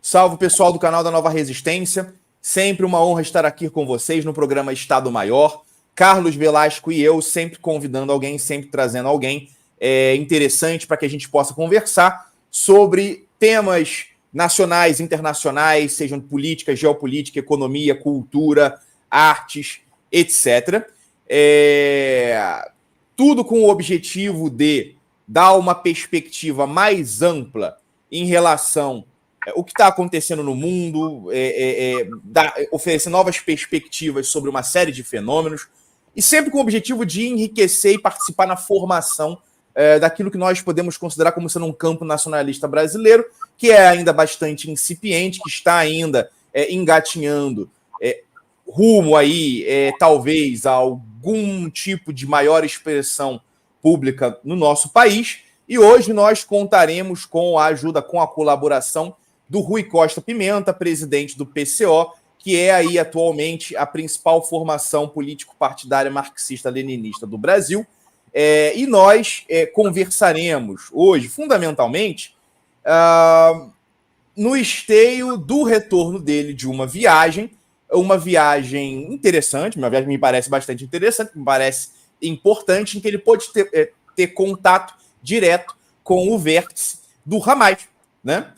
Salve, pessoal do canal da Nova Resistência. Sempre uma honra estar aqui com vocês no programa Estado Maior. Carlos Velasco e eu sempre convidando alguém, sempre trazendo alguém interessante para que a gente possa conversar sobre temas nacionais, internacionais, sejam política, geopolítica, economia, cultura, artes, etc. Tudo com o objetivo de dar uma perspectiva mais ampla em relação ao que está acontecendo no mundo, oferecer novas perspectivas sobre uma série de fenômenos, e sempre com o objetivo de enriquecer e participar na formação daquilo que nós podemos considerar como sendo um campo nacionalista brasileiro, que é ainda bastante incipiente, que está ainda engatinhando rumo aí, talvez, a algum tipo de maior expressão pública no nosso país. E hoje nós contaremos com a ajuda, com a colaboração do Rui Costa Pimenta, presidente do PCO, que é aí atualmente a principal formação político-partidária marxista-leninista do Brasil. E nós conversaremos hoje, fundamentalmente, no esteio do retorno dele de uma viagem interessante, uma viagem que me parece bastante interessante, me parece importante, em que ele pôde ter contato direto com o vértice do Hamas, né?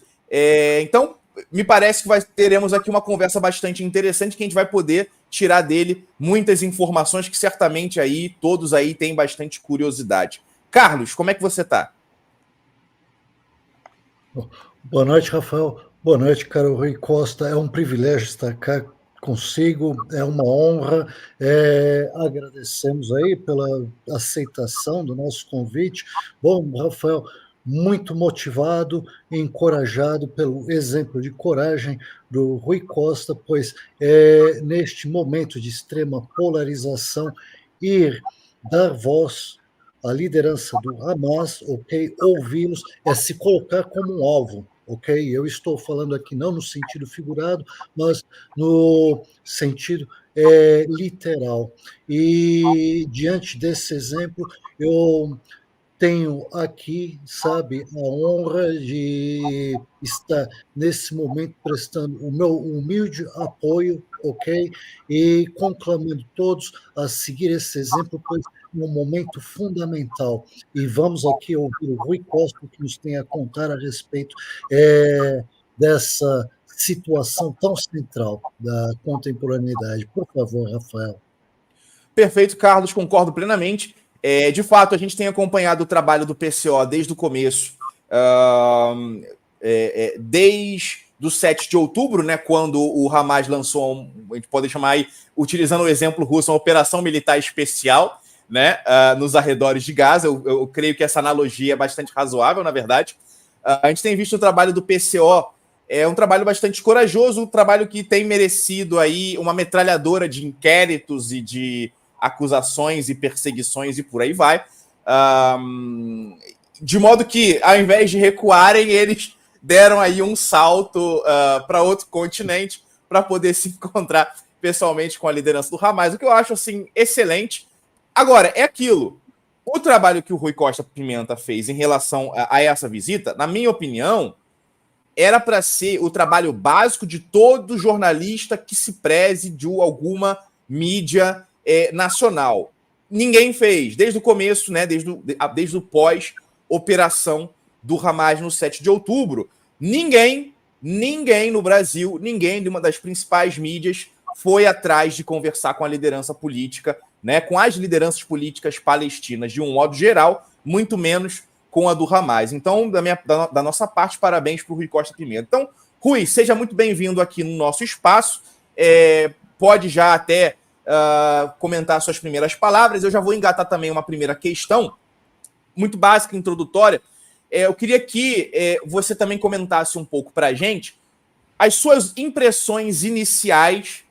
Então, me parece que teremos aqui uma conversa bastante interessante, que a gente vai poder tirar dele muitas informações que certamente aí todos aí têm bastante curiosidade. Carlos, como é que você está? Boa noite, Rafael. Boa noite, caro Rui Costa. É um privilégio estar cá consigo, é uma honra. Agradecemos aí pela aceitação do nosso convite. Bom, Rafael, muito motivado e encorajado pelo exemplo de coragem do Rui Costa, pois neste momento de extrema polarização, ir dar voz à liderança do Hamas, ok, ouvi-los, é se colocar como um alvo. Ok, eu estou falando aqui não no sentido figurado, mas no sentido literal. E diante desse exemplo, eu tenho aqui, sabe, a honra de estar nesse momento prestando o meu humilde apoio, ok? E conclamando todos a seguir esse exemplo, pois é um momento fundamental. E vamos aqui ouvir o Rui Costa, que nos tem a contar a respeito dessa situação tão central da contemporaneidade. Por favor, Rafael. Perfeito, Carlos, concordo plenamente. De fato, a gente tem acompanhado o trabalho do PCO desde o começo, desde o 7 de outubro, né, quando o Hamas lançou, a gente pode chamar aí, utilizando o exemplo russo, uma operação militar especial, né, nos arredores de Gaza. Eu creio que essa analogia é bastante razoável, na verdade. A gente tem visto o trabalho do PCO, um trabalho bastante corajoso, um trabalho que tem merecido aí uma metralhadora de inquéritos e de acusações e perseguições e por aí vai. De modo que, ao invés de recuarem, eles deram aí um salto para outro continente para poder se encontrar pessoalmente com a liderança do Hamas, o que eu acho assim excelente. Agora, é aquilo. O trabalho que o Rui Costa Pimenta fez em relação a essa visita, na minha opinião, era para ser o trabalho básico de todo jornalista que se preze de alguma mídia nacional. Ninguém fez, desde o começo, né, desde o pós-operação do Hamas no 7 de outubro. Ninguém no Brasil, ninguém de uma das principais mídias foi atrás de conversar com a liderança política, né, com as lideranças políticas palestinas de um modo geral, muito menos com a do Hamas. Então, da nossa parte, parabéns para o Rui Costa Pimenta. Então, Rui, seja muito bem-vindo aqui no nosso espaço. Pode já até comentar suas primeiras palavras. Eu já vou engatar também uma primeira questão, muito básica, introdutória. Eu queria que você também comentasse um pouco para a gente as suas impressões iniciais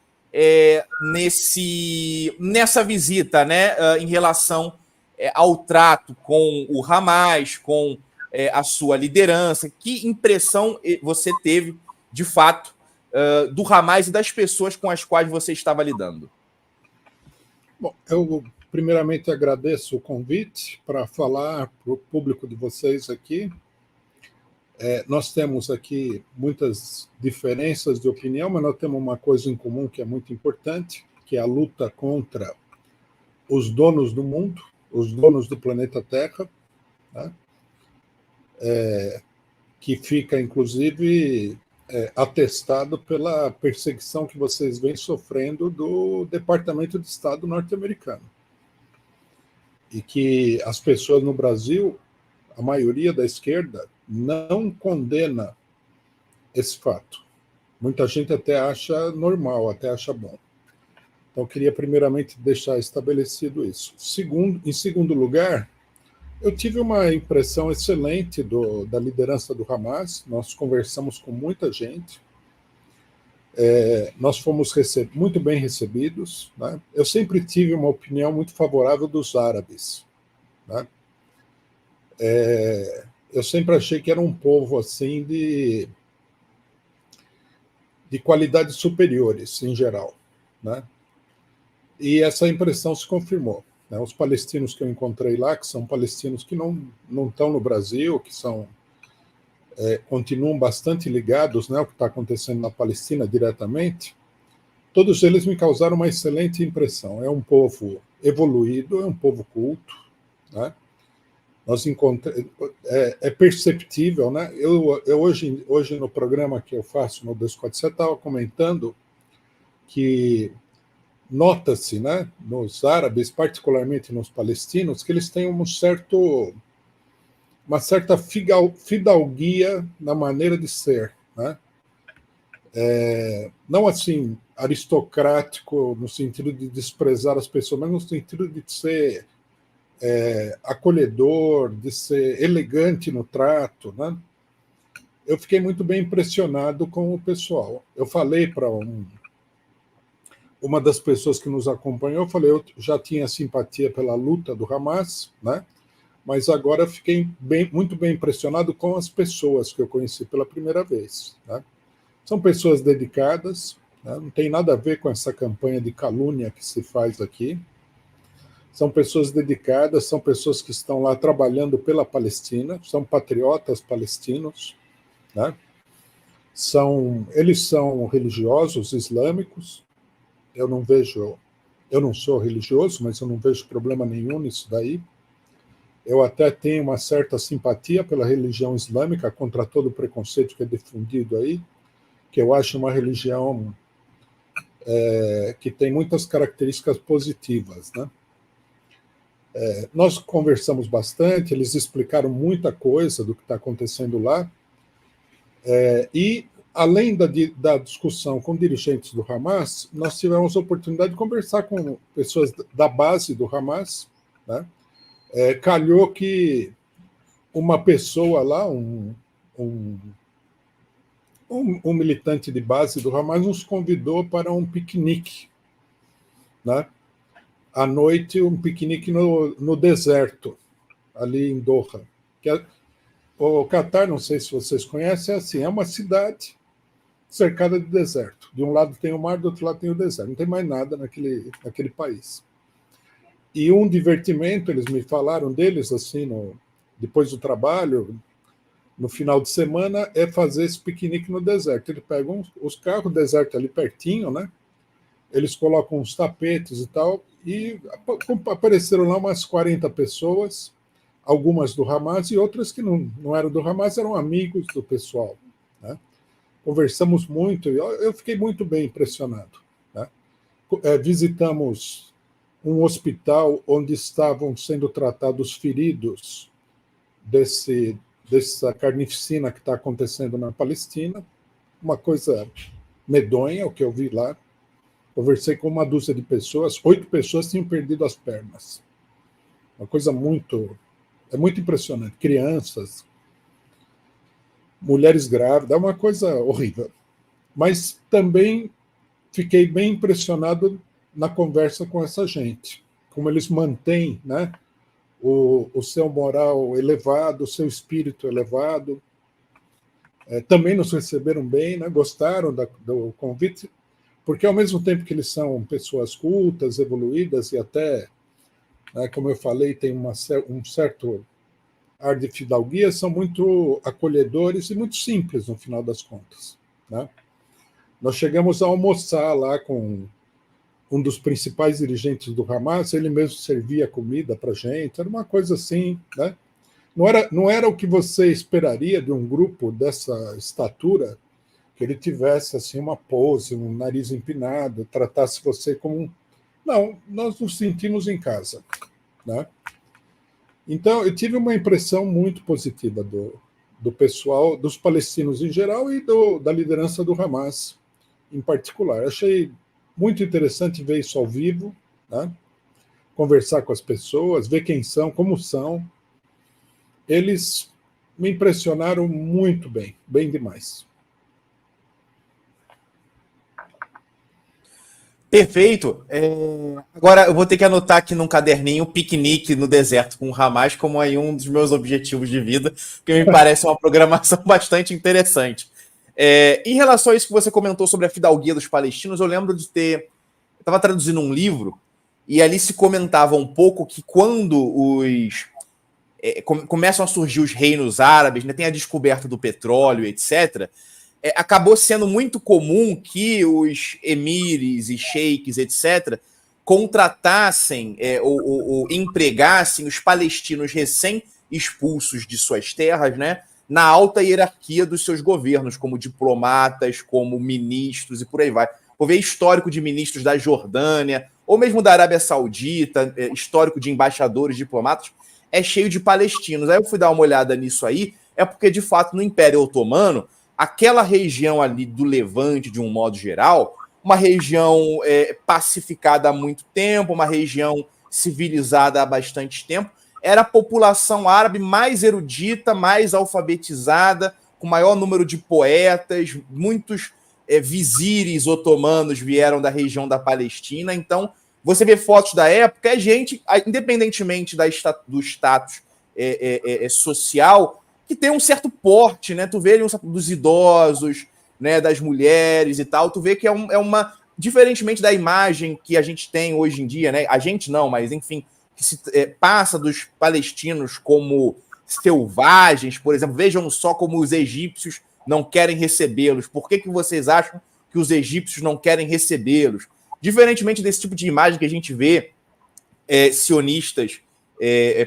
nessa visita, né, em relação ao trato com o Hamas, com a sua liderança. Que impressão você teve, de fato, do Hamas e das pessoas com as quais você estava lidando? Bom, eu primeiramente agradeço o convite para falar para o público de vocês aqui. Nós temos aqui muitas diferenças de opinião, mas nós temos uma coisa em comum que é muito importante, que é a luta contra os donos do mundo, os donos do planeta Terra, né? Que fica, inclusive, atestado pela perseguição que vocês vêm sofrendo do Departamento de Estado norte-americano. E que as pessoas no Brasil, a maioria da esquerda, não condena esse fato. Muita gente até acha normal, até acha bom. Então, eu queria primeiramente deixar estabelecido isso. Em segundo lugar, eu tive uma impressão excelente da liderança do Hamas. Nós conversamos com muita gente. Nós fomos muito bem recebidos, né? Eu sempre tive uma opinião muito favorável dos árabes, né? Eu sempre achei que era um povo assim de qualidades superiores, em geral, né? E essa impressão se confirmou, né? Os palestinos que eu encontrei lá, que são palestinos que não estão no Brasil, que continuam bastante ligados, né, ao que está acontecendo na Palestina diretamente, todos eles me causaram uma excelente impressão. É um povo evoluído, é um povo culto, né? É perceptível, né? Eu hoje no programa que eu faço no 247 estava comentando que nota-se, né, nos árabes, particularmente nos palestinos, que eles têm uma certa fidalguia na maneira de ser, né? Não assim aristocrático no sentido de desprezar as pessoas, mas no sentido de ser acolhedor, de ser elegante no trato, né? Eu fiquei muito bem impressionado com o pessoal. Eu falei para uma das pessoas que nos acompanhou, eu já tinha simpatia pela luta do Hamas, né? Mas agora eu fiquei muito bem impressionado com as pessoas que eu conheci pela primeira vez, né? São pessoas dedicadas, né? Não tem nada a ver com essa campanha de calúnia que se faz aqui. São pessoas dedicadas, são pessoas que estão lá trabalhando pela Palestina, são patriotas palestinos, né? Eles são religiosos islâmicos. Eu não sou religioso, mas eu não vejo problema nenhum nisso daí. Eu até tenho uma certa simpatia pela religião islâmica, contra todo o preconceito que é difundido aí, que eu acho uma religião que tem muitas características positivas, né? Nós conversamos bastante, eles explicaram muita coisa do que está acontecendo lá, e além da discussão com dirigentes do Hamas, nós tivemos a oportunidade de conversar com pessoas da base do Hamas, né? Calhou que uma pessoa lá, um militante de base do Hamas, nos convidou para um piquenique, né? À noite, um piquenique no deserto, ali em Doha. O Catar, não sei se vocês conhecem, é uma cidade cercada de deserto. De um lado tem o mar, do outro lado tem o deserto. Não tem mais nada naquele país. E um divertimento, eles me falaram deles, assim, depois do trabalho, no final de semana, é fazer esse piquenique no deserto. Eles pegam os carros, o deserto ali pertinho, né? Eles colocam uns tapetes e tal, e apareceram lá umas 40 pessoas, algumas do Hamas e outras que não eram do Hamas, eram amigos do pessoal, né? Conversamos muito, e eu fiquei muito bem impressionado, né? Visitamos um hospital onde estavam sendo tratados feridos dessa carnificina que está acontecendo na Palestina, uma coisa medonha, o que eu vi lá. Conversei com uma dúzia de pessoas, 8 pessoas tinham perdido as pernas. Uma coisa muito impressionante. Crianças, mulheres grávidas, é uma coisa horrível. Mas também fiquei bem impressionado na conversa com essa gente, como eles mantêm, né, o seu moral elevado, o seu espírito elevado. Também nos receberam bem, né, gostaram do convite, porque ao mesmo tempo que eles são pessoas cultas, evoluídas e até, né, como eu falei, tem um certo ar de fidalguia são muito acolhedores e muito simples, no final das contas, né? Nós chegamos a almoçar lá com um dos principais dirigentes do Hamas, ele mesmo servia comida para a gente, era uma coisa assim, né? Não era o que você esperaria de um grupo dessa estatura, que ele tivesse assim uma pose, um nariz empinado, tratasse você como um... Não, nós nos sentimos em casa, né? Então, eu tive uma impressão muito positiva do pessoal, dos palestinos em geral e da liderança do Hamas em particular. Achei muito interessante ver isso ao vivo, né? Conversar com as pessoas, ver quem são, como são. Eles me impressionaram muito bem, bem demais. Perfeito. Agora eu vou ter que anotar aqui num caderninho piquenique no deserto com o Hamas como aí um dos meus objetivos de vida, que me parece uma programação bastante interessante. Em relação a isso que você comentou sobre a fidalguia dos palestinos, eu lembro de ter... Eu estava traduzindo um livro e ali se comentava um pouco que quando começam a surgir os reinos árabes, né, tem a descoberta do petróleo, etc., acabou sendo muito comum que os emires e sheiks, etc., contratassem ou empregassem os palestinos recém-expulsos de suas terras, né, na alta hierarquia dos seus governos, como diplomatas, como ministros e por aí vai. Vou ver histórico de ministros da Jordânia, ou mesmo da Arábia Saudita, histórico de embaixadores, diplomatas, é cheio de palestinos. Aí eu fui dar uma olhada nisso aí, é porque, de fato, no Império Otomano, aquela região ali do Levante, de um modo geral, uma região pacificada há muito tempo, uma região civilizada há bastante tempo, era a população árabe mais erudita, mais alfabetizada, com maior número de poetas, muitos vizires otomanos vieram da região da Palestina. Então, você vê fotos da época, é gente, independentemente do status social, que tem um certo porte, né? Tu vê ali dos idosos, né? Das mulheres e tal, tu vê que é uma... Diferentemente da imagem que a gente tem hoje em dia, né? A gente não, mas enfim, que se passa dos palestinos como selvagens, por exemplo. Vejam só como os egípcios não querem recebê-los. Por que vocês acham que os egípcios não querem recebê-los? Diferentemente desse tipo de imagem que a gente vê sionistas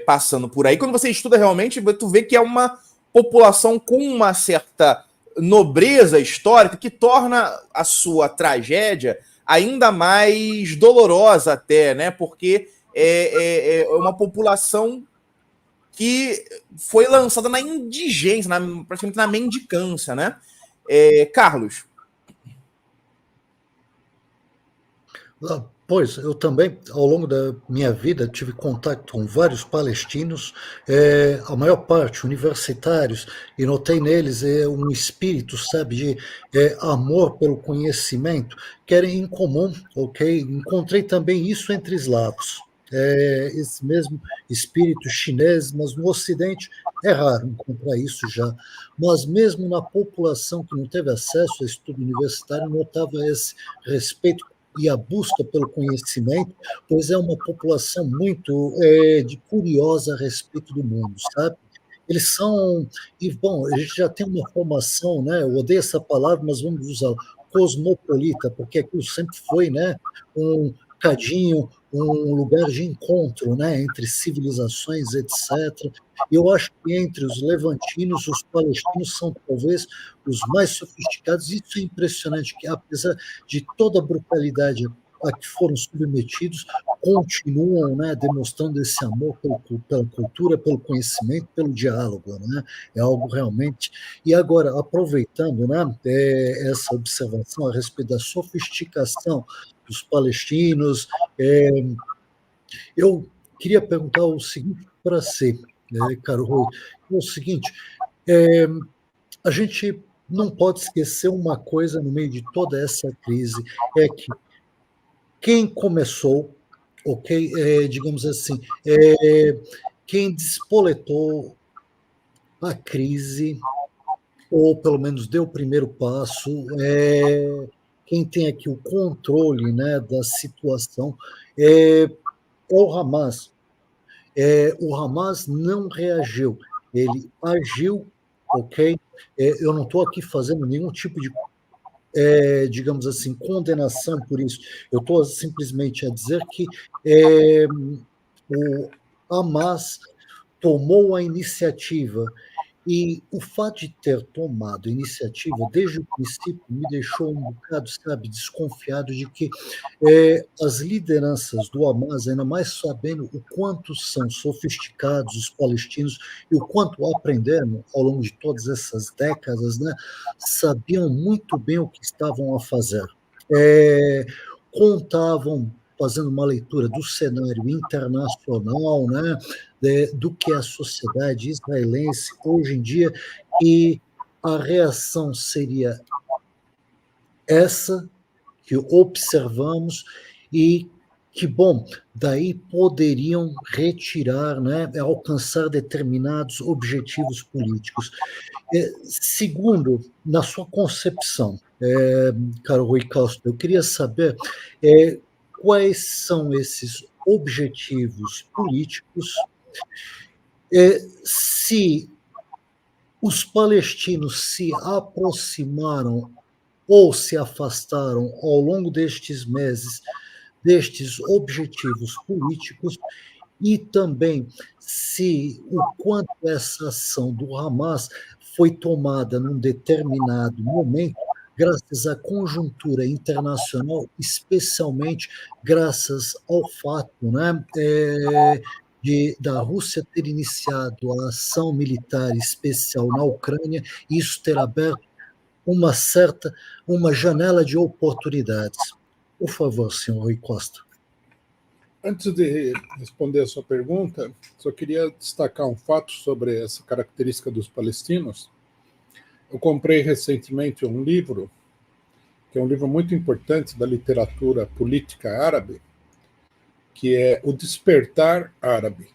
passando por aí, quando você estuda realmente, tu vê que é uma população com uma certa nobreza histórica que torna a sua tragédia ainda mais dolorosa até, né? Porque é uma população que foi lançada na indigência, praticamente na mendicância, né? Carlos. Pois, eu também, ao longo da minha vida, tive contato com vários palestinos, a maior parte universitários, e notei neles um espírito, sabe, de amor pelo conhecimento, que era incomum, ok? Encontrei também isso entre eslavos, esse mesmo espírito chinês, mas no Ocidente é raro encontrar isso já. Mas mesmo na população que não teve acesso a estudo universitário, notava esse respeito e a busca pelo conhecimento, pois é uma população muito curiosa a respeito do mundo, sabe? Eles são, e bom, a gente já tem uma formação, né? Eu odeio essa palavra, mas vamos usar cosmopolita, porque aquilo sempre foi, né? Um cadinho, um lugar de encontro, né? Entre civilizações, etc. Eu acho que entre os levantinos, os palestinos são talvez os mais sofisticados. Isso é impressionante, que apesar de toda a brutalidade a que foram submetidos, continuam, né, demonstrando esse amor pela cultura, pelo conhecimento, pelo diálogo, né? É algo realmente... E agora, aproveitando, né, essa observação a respeito da sofisticação dos palestinos, eu queria perguntar o seguinte para você, caro Rui, é o seguinte, a gente não pode esquecer uma coisa no meio de toda essa crise, é que quem começou, ok, digamos assim, quem despoletou a crise, ou pelo menos deu o primeiro passo, quem tem aqui o controle, né, da situação, é o Hamas. O Hamas não reagiu. ele agiu, ok? Eu não estou aqui fazendo nenhum tipo de, digamos assim, condenação por isso. Eu estou simplesmente a dizer que o Hamas tomou a iniciativa. E o fato de ter tomado a iniciativa desde o princípio me deixou um bocado, sabe, desconfiado de que as lideranças do Hamas, ainda mais sabendo o quanto são sofisticados os palestinos e o quanto aprenderam ao longo de todas essas décadas, né, sabiam muito bem o que estavam a fazer. Contavam, fazendo uma leitura do cenário internacional, né, do que é a sociedade israelense hoje em dia, e a reação seria essa que observamos e que, bom, daí poderiam retirar, né, alcançar determinados objetivos políticos. Segundo, na sua concepção, caro Rui Castro, eu queria saber quais são esses objetivos políticos, se os palestinos se aproximaram ou se afastaram ao longo destes meses destes objetivos políticos, e também se o quanto essa ação do Hamas foi tomada num determinado momento, graças à conjuntura internacional, especialmente graças ao fato, né, da Rússia ter iniciado a ação militar especial na Ucrânia, e isso ter aberto uma janela de oportunidades. Por favor, senhor Rui Costa. Antes de responder a sua pergunta, só queria destacar um fato sobre essa característica dos palestinos. Eu comprei recentemente um livro, que é um livro muito importante da literatura política árabe, que é O Despertar Árabe,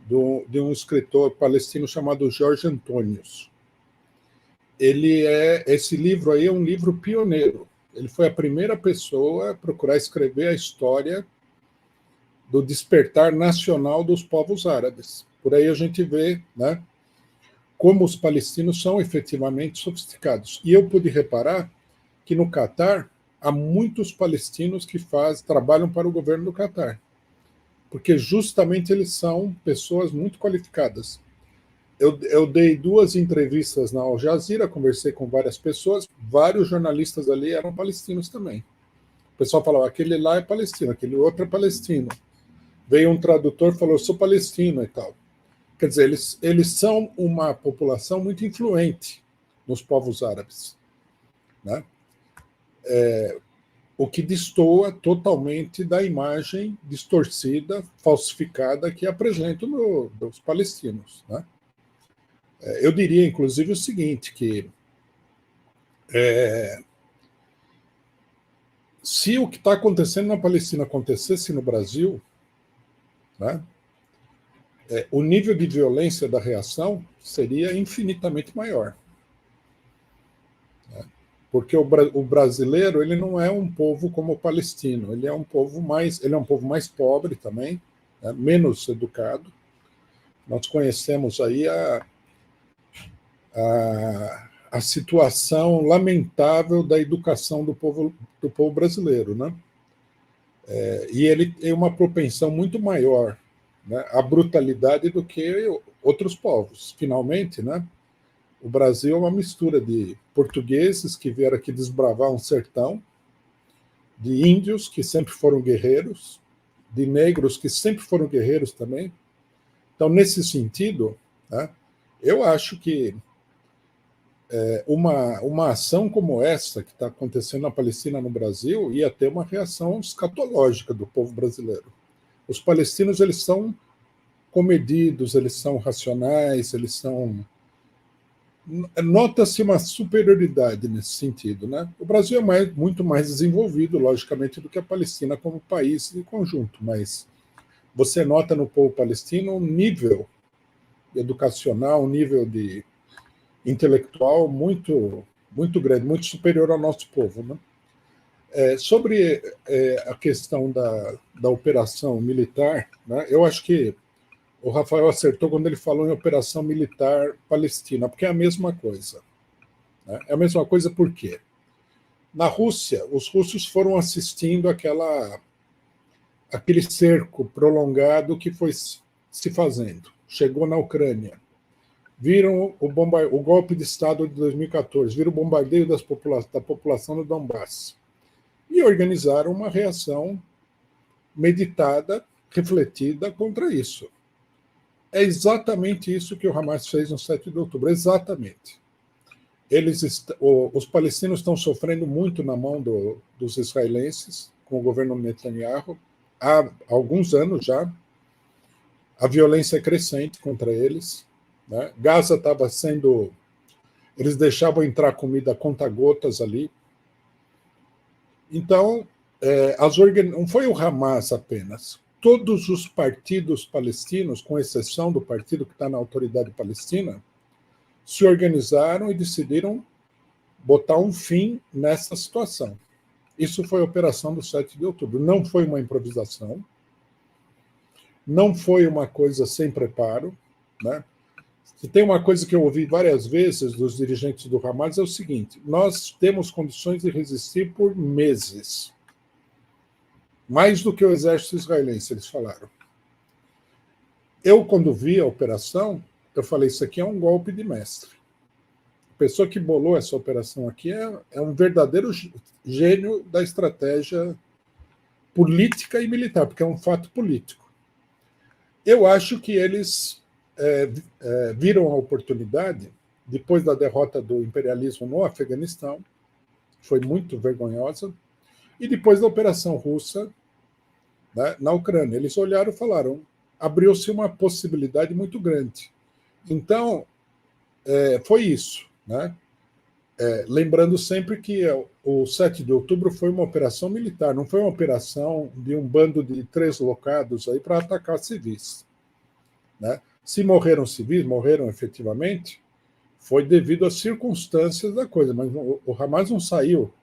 de um escritor palestino chamado Jorge Antônios. Esse livro aí é um livro pioneiro. Ele foi a primeira pessoa a procurar escrever a história do despertar nacional dos povos árabes. Por aí a gente vê, né, como os palestinos são efetivamente sofisticados. E eu pude reparar que no Catar há muitos palestinos que trabalham para o governo do Catar, porque justamente eles são pessoas muito qualificadas. Eu dei 2 entrevistas na Al Jazeera, conversei com várias pessoas, vários jornalistas ali eram palestinos também. O pessoal falava, aquele lá é palestino, aquele outro é palestino. Veio um tradutor e falou, eu sou palestino e tal. Quer dizer, eles são uma população muito influente nos povos árabes, né? O que destoa totalmente da imagem distorcida, falsificada que apresentam dos palestinos, né? Eu diria, inclusive, o seguinte, que se o que está acontecendo na Palestina acontecesse no Brasil, né, o nível de violência da reação seria infinitamente maior. Né? Porque o brasileiro ele não é um povo como o palestino, ele é um povo mais pobre também, né, menos educado. Nós conhecemos aí a situação lamentável da educação do povo brasileiro, né? E ele tem uma propensão muito maior, né, à brutalidade do que outros povos. Finalmente, né, o Brasil é uma mistura de portugueses que vieram aqui desbravar um sertão, de índios que sempre foram guerreiros, de negros que sempre foram guerreiros também. Então, nesse sentido, né, eu acho que uma ação como essa que está acontecendo na Palestina no Brasil ia ter uma reação escatológica do povo brasileiro. Os palestinos eles são comedidos, eles são racionais, eles são... Nota-se uma superioridade nesse sentido, né? O Brasil é muito mais desenvolvido, logicamente, do que a Palestina como país em conjunto, mas você nota no povo palestino um nível educacional, um nível de intelectual muito, muito grande, muito superior ao nosso povo, né? Sobre a questão da operação militar, né, eu acho que o Rafael acertou quando ele falou em operação militar palestina, porque é a mesma coisa. Né? É a mesma coisa por quê? Na Rússia, os russos foram assistindo aquele cerco prolongado que foi se fazendo. Chegou na Ucrânia. Viram o golpe de Estado de 2014, viram o bombardeio da população do Donbass. E organizaram uma reação meditada, refletida contra isso. É exatamente isso que o Hamas fez no 7 de outubro, exatamente. Os palestinos estão sofrendo muito na mão dos israelenses, com o governo Netanyahu, há alguns anos já. A violência é crescente contra eles. Né? Gaza estava sendo... Eles deixavam entrar comida a conta-gotas ali. Então, não foi o Hamas apenas. Todos os partidos palestinos, com exceção do partido que está na autoridade palestina, se organizaram e decidiram botar um fim nessa situação. Isso foi a operação do 7 de outubro. Não foi uma improvisação, não foi uma coisa sem preparo. Né? Se tem uma coisa que eu ouvi várias vezes dos dirigentes do Hamas é o seguinte: nós temos condições de resistir por meses. Mais do que o exército israelense, eles falaram. Eu, quando vi a operação, eu falei, isso aqui é um golpe de mestre. A pessoa que bolou essa operação aqui é um verdadeiro gênio da estratégia política e militar, porque é um fato político. Eu acho que eles viram a oportunidade, depois da derrota do imperialismo no Afeganistão, foi muito vergonhosa, e depois da operação russa, né, na Ucrânia. Eles olharam e falaram, abriu-se uma possibilidade muito grande. Então, foi isso. Né? Lembrando sempre que o 7 de outubro foi uma operação militar, não foi uma operação de um bando de 3 locados aí para atacar civis. Né? Se morreram civis, morreram efetivamente, foi devido às circunstâncias da coisa, mas o Hamas não saiu,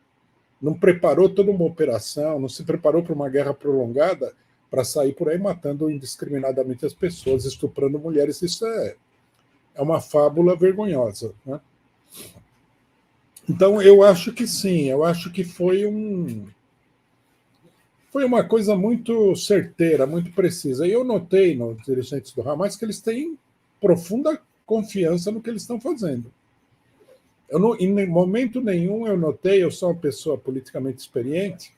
não preparou toda uma operação, não se preparou para uma guerra prolongada para sair por aí matando indiscriminadamente as pessoas, estuprando mulheres. Isso é uma fábula vergonhosa. Né? Então, eu acho que sim, eu acho que foi uma coisa muito certeira, muito precisa. E eu notei nos dirigentes do Hamas que eles têm profunda confiança no que eles estão fazendo. Em momento nenhum eu notei, eu sou uma pessoa politicamente experiente,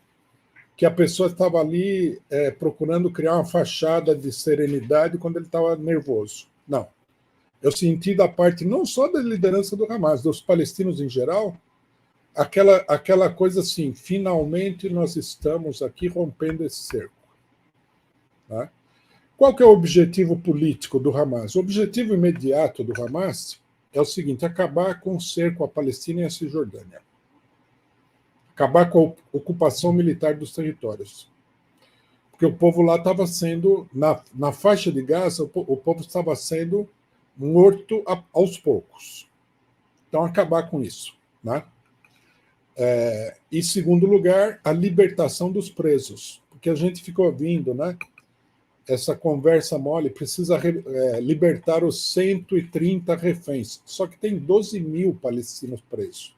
que a pessoa estava ali procurando criar uma fachada de serenidade quando ele estava nervoso. Não. Eu senti da parte não só da liderança do Hamas, dos palestinos em geral, aquela coisa assim, finalmente nós estamos aqui rompendo esse cerco. Tá? Qual que é o objetivo político do Hamas? O objetivo imediato do Hamas é o seguinte: acabar com o cerco à Palestina e à Cisjordânia. Acabar com a ocupação militar dos territórios. Porque o povo lá estava sendo, na faixa de Gaza, o povo estava sendo morto aos poucos. Então, acabar com isso. Né? Em segundo lugar, a libertação dos presos. Porque a gente ficou ouvindo, né? Essa conversa mole, precisa libertar os 130 reféns. Só que tem 12 mil palestinos presos.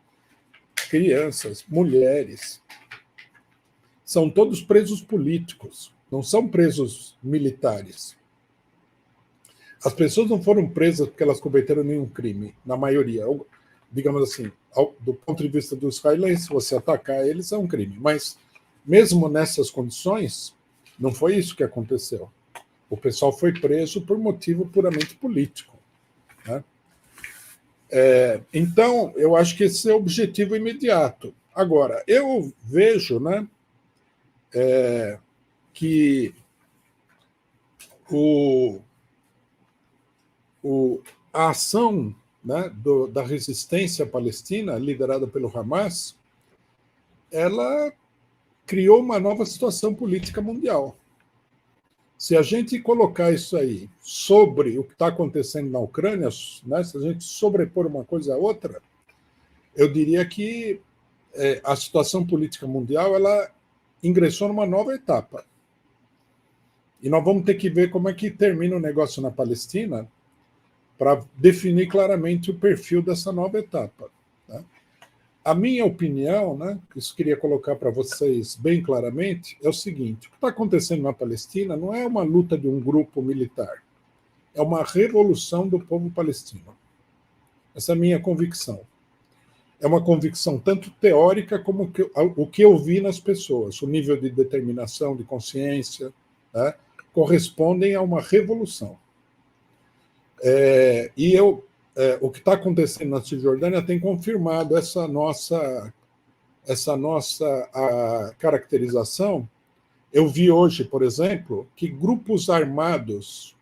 Crianças, mulheres. São todos presos políticos, não são presos militares. As pessoas não foram presas porque elas cometeram nenhum crime, na maioria. Digamos assim, do ponto de vista dos israelenses, se você atacar eles é um crime. Mas, mesmo nessas condições, não foi isso que aconteceu. O pessoal foi preso por motivo puramente político. Né? Então, eu acho que esse é o objetivo imediato. Agora, eu vejo, né, que a ação, né, da resistência palestina, liderada pelo Hamas, ela criou uma nova situação política mundial. Se a gente colocar isso aí sobre o que está acontecendo na Ucrânia, né, se a gente sobrepor uma coisa a outra, eu diria que a situação política mundial ela ingressou numa nova etapa. E nós vamos ter que ver como é que termina o negócio na Palestina para definir claramente o perfil dessa nova etapa. Né? A minha opinião, né, isso queria colocar para vocês bem claramente, é o seguinte: o que está acontecendo na Palestina não é uma luta de um grupo militar, é uma revolução do povo palestino. Essa é a minha convicção. É uma convicção tanto teórica como o que eu vi nas pessoas, o nível de determinação, de consciência, né, correspondem a uma revolução. O que está acontecendo na Cisjordânia tem confirmado essa nossa caracterização. Eu vi hoje, por exemplo, que grupos armados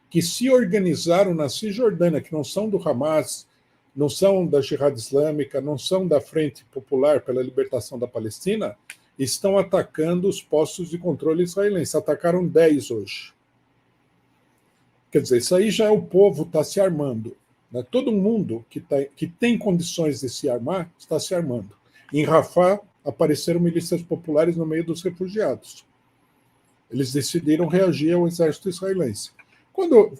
que se organizaram na Cisjordânia, que não são do Hamas, não são da Jihad Islâmica, não são da Frente Popular pela Libertação da Palestina, estão atacando os postos de controle israelenses. Atacaram 10 hoje. Quer dizer, isso aí já é o povo está se armando. Né? Todo mundo que tem condições de se armar está se armando. Em Rafah, apareceram milícias populares no meio dos refugiados. Eles decidiram reagir ao exército israelense.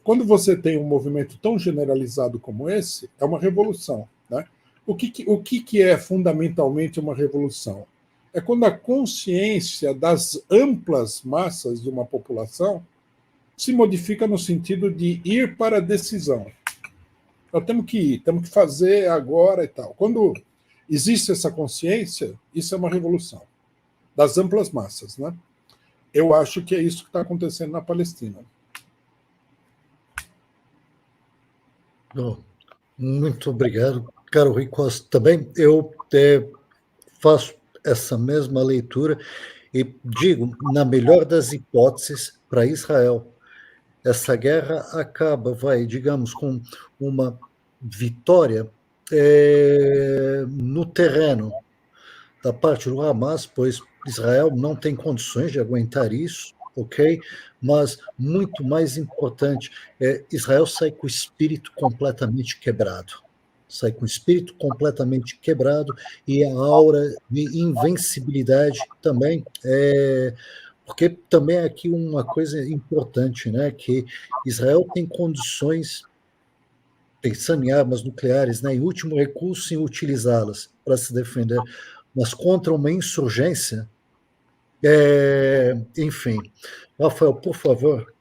Quando você tem um movimento tão generalizado como esse, é uma revolução. Né? O que é fundamentalmente uma revolução? É quando a consciência das amplas massas de uma população se modifica no sentido de ir para a decisão. Nós temos que ir, temos que fazer agora e tal. Quando existe essa consciência, isso é uma revolução das amplas massas. Né? Eu acho que é isso que está acontecendo na Palestina. Oh, muito obrigado, caro Rui Costa. Também eu faço essa mesma leitura e digo, na melhor das hipóteses, para Israel, essa guerra acaba, digamos, com uma vitória no terreno da parte do Hamas, pois Israel não tem condições de aguentar isso, ok? Mas, muito mais importante, Israel sai com o espírito completamente quebrado. Sai com o espírito completamente quebrado e a aura de invencibilidade também porque também aqui uma coisa importante, né, que Israel tem condições, pensando em armas nucleares, né, em último recurso, em utilizá-las para se defender, mas contra uma insurgência, enfim. Rafael, por favor.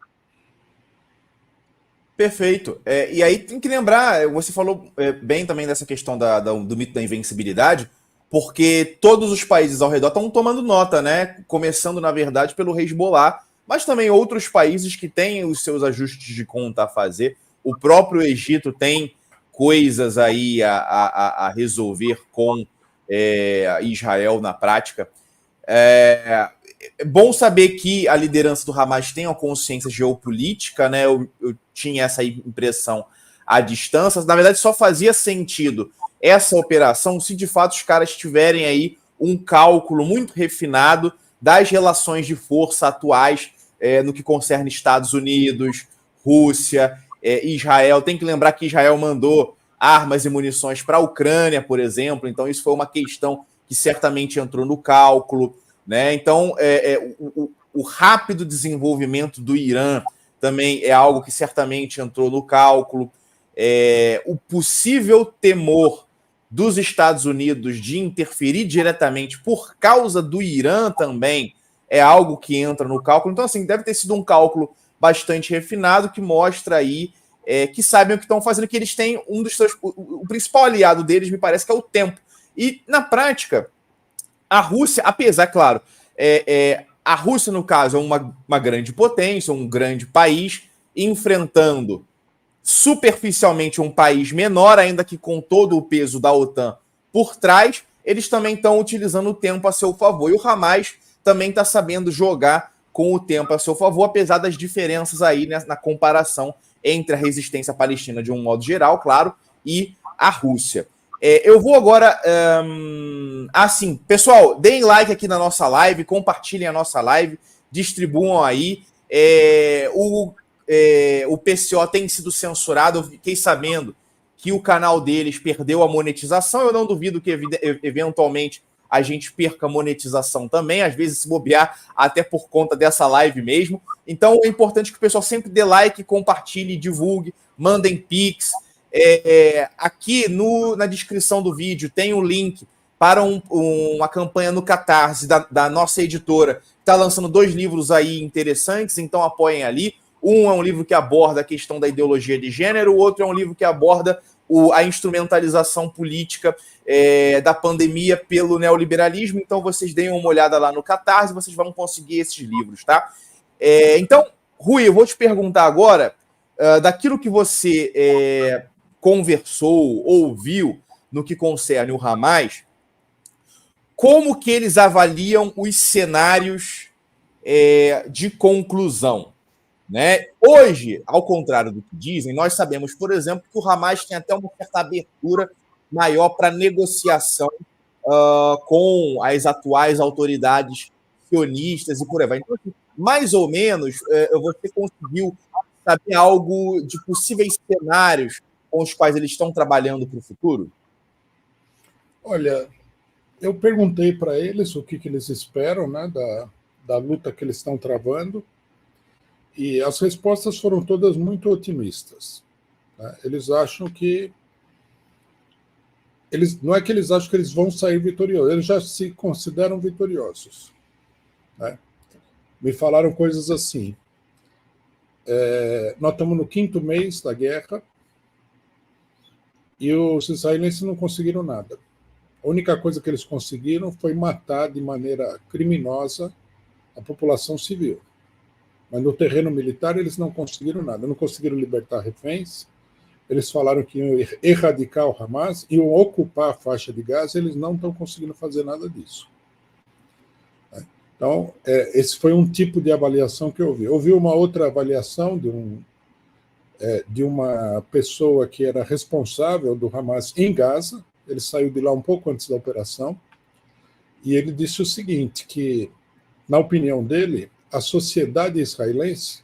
Perfeito. E aí tem que lembrar, você falou bem também dessa questão do mito da invencibilidade, porque todos os países ao redor estão tomando nota, né? Começando, na verdade, pelo Hezbollah, mas também outros países que têm os seus ajustes de conta a fazer. O próprio Egito tem coisas aí a resolver com Israel na prática. É bom saber que a liderança do Hamas tem uma consciência geopolítica, né? Eu tinha essa impressão à distância. Na verdade, só fazia sentido essa operação se de fato os caras tiverem aí um cálculo muito refinado das relações de força atuais no que concerne Estados Unidos, Rússia, Israel. Tem que lembrar que Israel mandou armas e munições para a Ucrânia, por exemplo, então isso foi uma questão que certamente entrou no cálculo. Né? Então, o rápido desenvolvimento do Irã também é algo que certamente entrou no cálculo. O possível temor dos Estados Unidos de interferir diretamente por causa do Irã também é algo que entra no cálculo. Então, assim, deve ter sido um cálculo bastante refinado que mostra aí que sabem o que estão fazendo, que eles têm o principal aliado deles, me parece que é o tempo. E, na prática, a Rússia, apesar, claro, a Rússia, no caso, é uma grande potência, um grande país, enfrentando superficialmente um país menor, ainda que com todo o peso da OTAN por trás, eles também estão utilizando o tempo a seu favor. E o Hamas também está sabendo jogar com o tempo a seu favor, apesar das diferenças aí, né, na comparação entre a resistência palestina, de um modo geral, claro, e a Rússia. Eu vou agora... assim, pessoal, deem like aqui na nossa live, compartilhem a nossa live, distribuam aí. O PCO tem sido censurado, eu fiquei sabendo que o canal deles perdeu a monetização, eu não duvido que eventualmente a gente perca monetização também, às vezes se bobear até por conta dessa live mesmo. Então é importante que o pessoal sempre dê like, compartilhe, divulgue, mandem pix. Aqui na descrição do vídeo tem um link para uma campanha no Catarse da nossa editora, que está lançando 2 livros aí interessantes, então apoiem ali. Um é um livro que aborda a questão da ideologia de gênero, o outro é um livro que aborda a instrumentalização política da pandemia pelo neoliberalismo. Então vocês deem uma olhada lá no Catarse, vocês vão conseguir esses livros, tá? Então, Rui, eu vou te perguntar agora, daquilo que você conversou, ouviu no que concerne o Hamas, como que eles avaliam os cenários de conclusão? Né? Hoje, ao contrário do que dizem, nós sabemos, por exemplo, que o Hamas tem até uma certa abertura maior para negociação com as atuais autoridades sionistas e por aí vai. Então, mais ou menos, você conseguiu saber algo de possíveis cenários com os quais eles estão trabalhando para o futuro? Olha, eu perguntei para eles o que eles esperam, né, da luta que eles estão travando, e as respostas foram todas muito otimistas. Né? Eles acham que... não é que eles acham que eles vão sair vitoriosos, eles já se consideram vitoriosos. Né? Me falaram coisas assim: nós estamos no 5º mês da guerra e os israelenses não conseguiram nada. A única coisa que eles conseguiram foi matar de maneira criminosa a população civil. Mas no terreno militar eles não conseguiram nada, não conseguiram libertar reféns. Eles falaram que iam erradicar o Hamas, iam ocupar a faixa de Gaza, eles não estão conseguindo fazer nada disso. Então, esse foi um tipo de avaliação que eu ouvi. Ouvi uma outra avaliação de uma pessoa que era responsável do Hamas em Gaza. Ele saiu de lá um pouco antes da operação, e ele disse o seguinte, que, na opinião dele, a sociedade israelense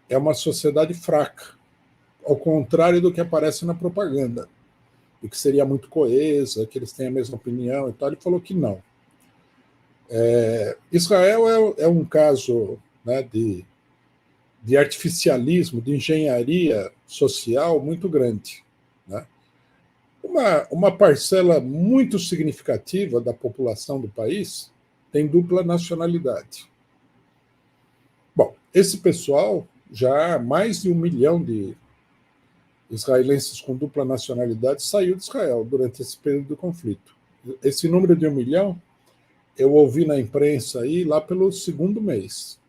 é uma sociedade fraca, ao contrário do que aparece na propaganda, e que seria muito coesa, que eles têm a mesma opinião e tal. Ele falou que não. Israel é um caso, né, de artificialismo, de engenharia social muito grande. Né? Uma parcela muito significativa da população do país tem dupla nacionalidade. Bom, esse pessoal, já mais de 1 milhão de israelenses com dupla nacionalidade saiu de Israel durante esse período do conflito. Esse número de 1 milhão, eu ouvi na imprensa aí lá pelo 2º mês.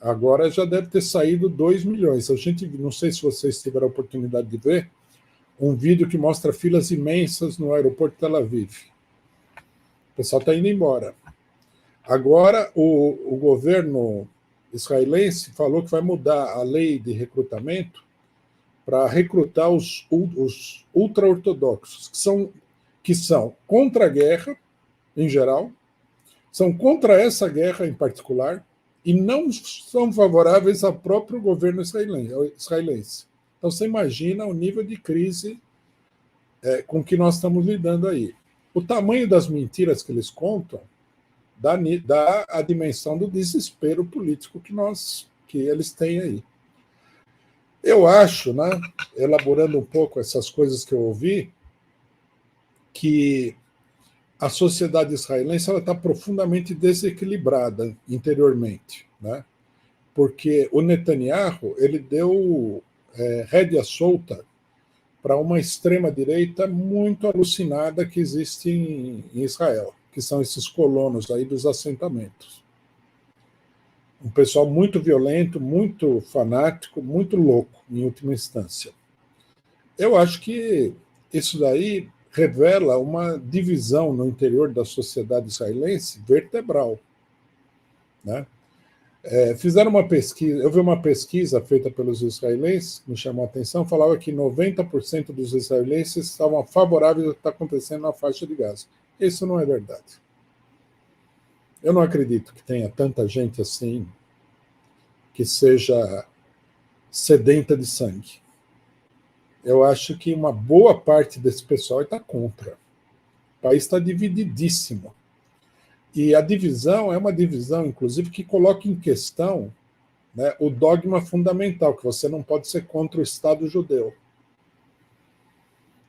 Agora já deve ter saído 2 milhões. A gente, não sei se vocês tiveram a oportunidade de ver, um vídeo que mostra filas imensas no aeroporto de Tel Aviv. O pessoal está indo embora. Agora, o governo israelense falou que vai mudar a lei de recrutamento para recrutar os ultra-ortodoxos, que são contra a guerra, em geral, são contra essa guerra em particular, e não são favoráveis ao próprio governo israelense. Então, você imagina o nível de crise com que nós estamos lidando aí. O tamanho das mentiras que eles contam dá a dimensão do desespero político que eles têm aí. Eu acho, né, elaborando um pouco essas coisas que eu ouvi, que a sociedade israelense está profundamente desequilibrada interiormente, né? Porque o Netanyahu ele deu rédea solta para uma extrema-direita muito alucinada que existe em Israel, que são esses colonos aí dos assentamentos. Um pessoal muito violento, muito fanático, muito louco, em última instância. Eu acho que isso daí revela uma divisão no interior da sociedade israelense vertebral. Né? Fizeram uma pesquisa, eu vi uma pesquisa feita pelos israelenses, me chamou a atenção, falava que 90% dos israelenses estavam favoráveis ao que está acontecendo na faixa de Gaza. Isso não é verdade. Eu não acredito que tenha tanta gente assim que seja sedenta de sangue. Eu acho que uma boa parte desse pessoal está contra. O país está divididíssimo. E a divisão é uma divisão, inclusive, que coloca em questão, né, o dogma fundamental, que você não pode ser contra o Estado judeu.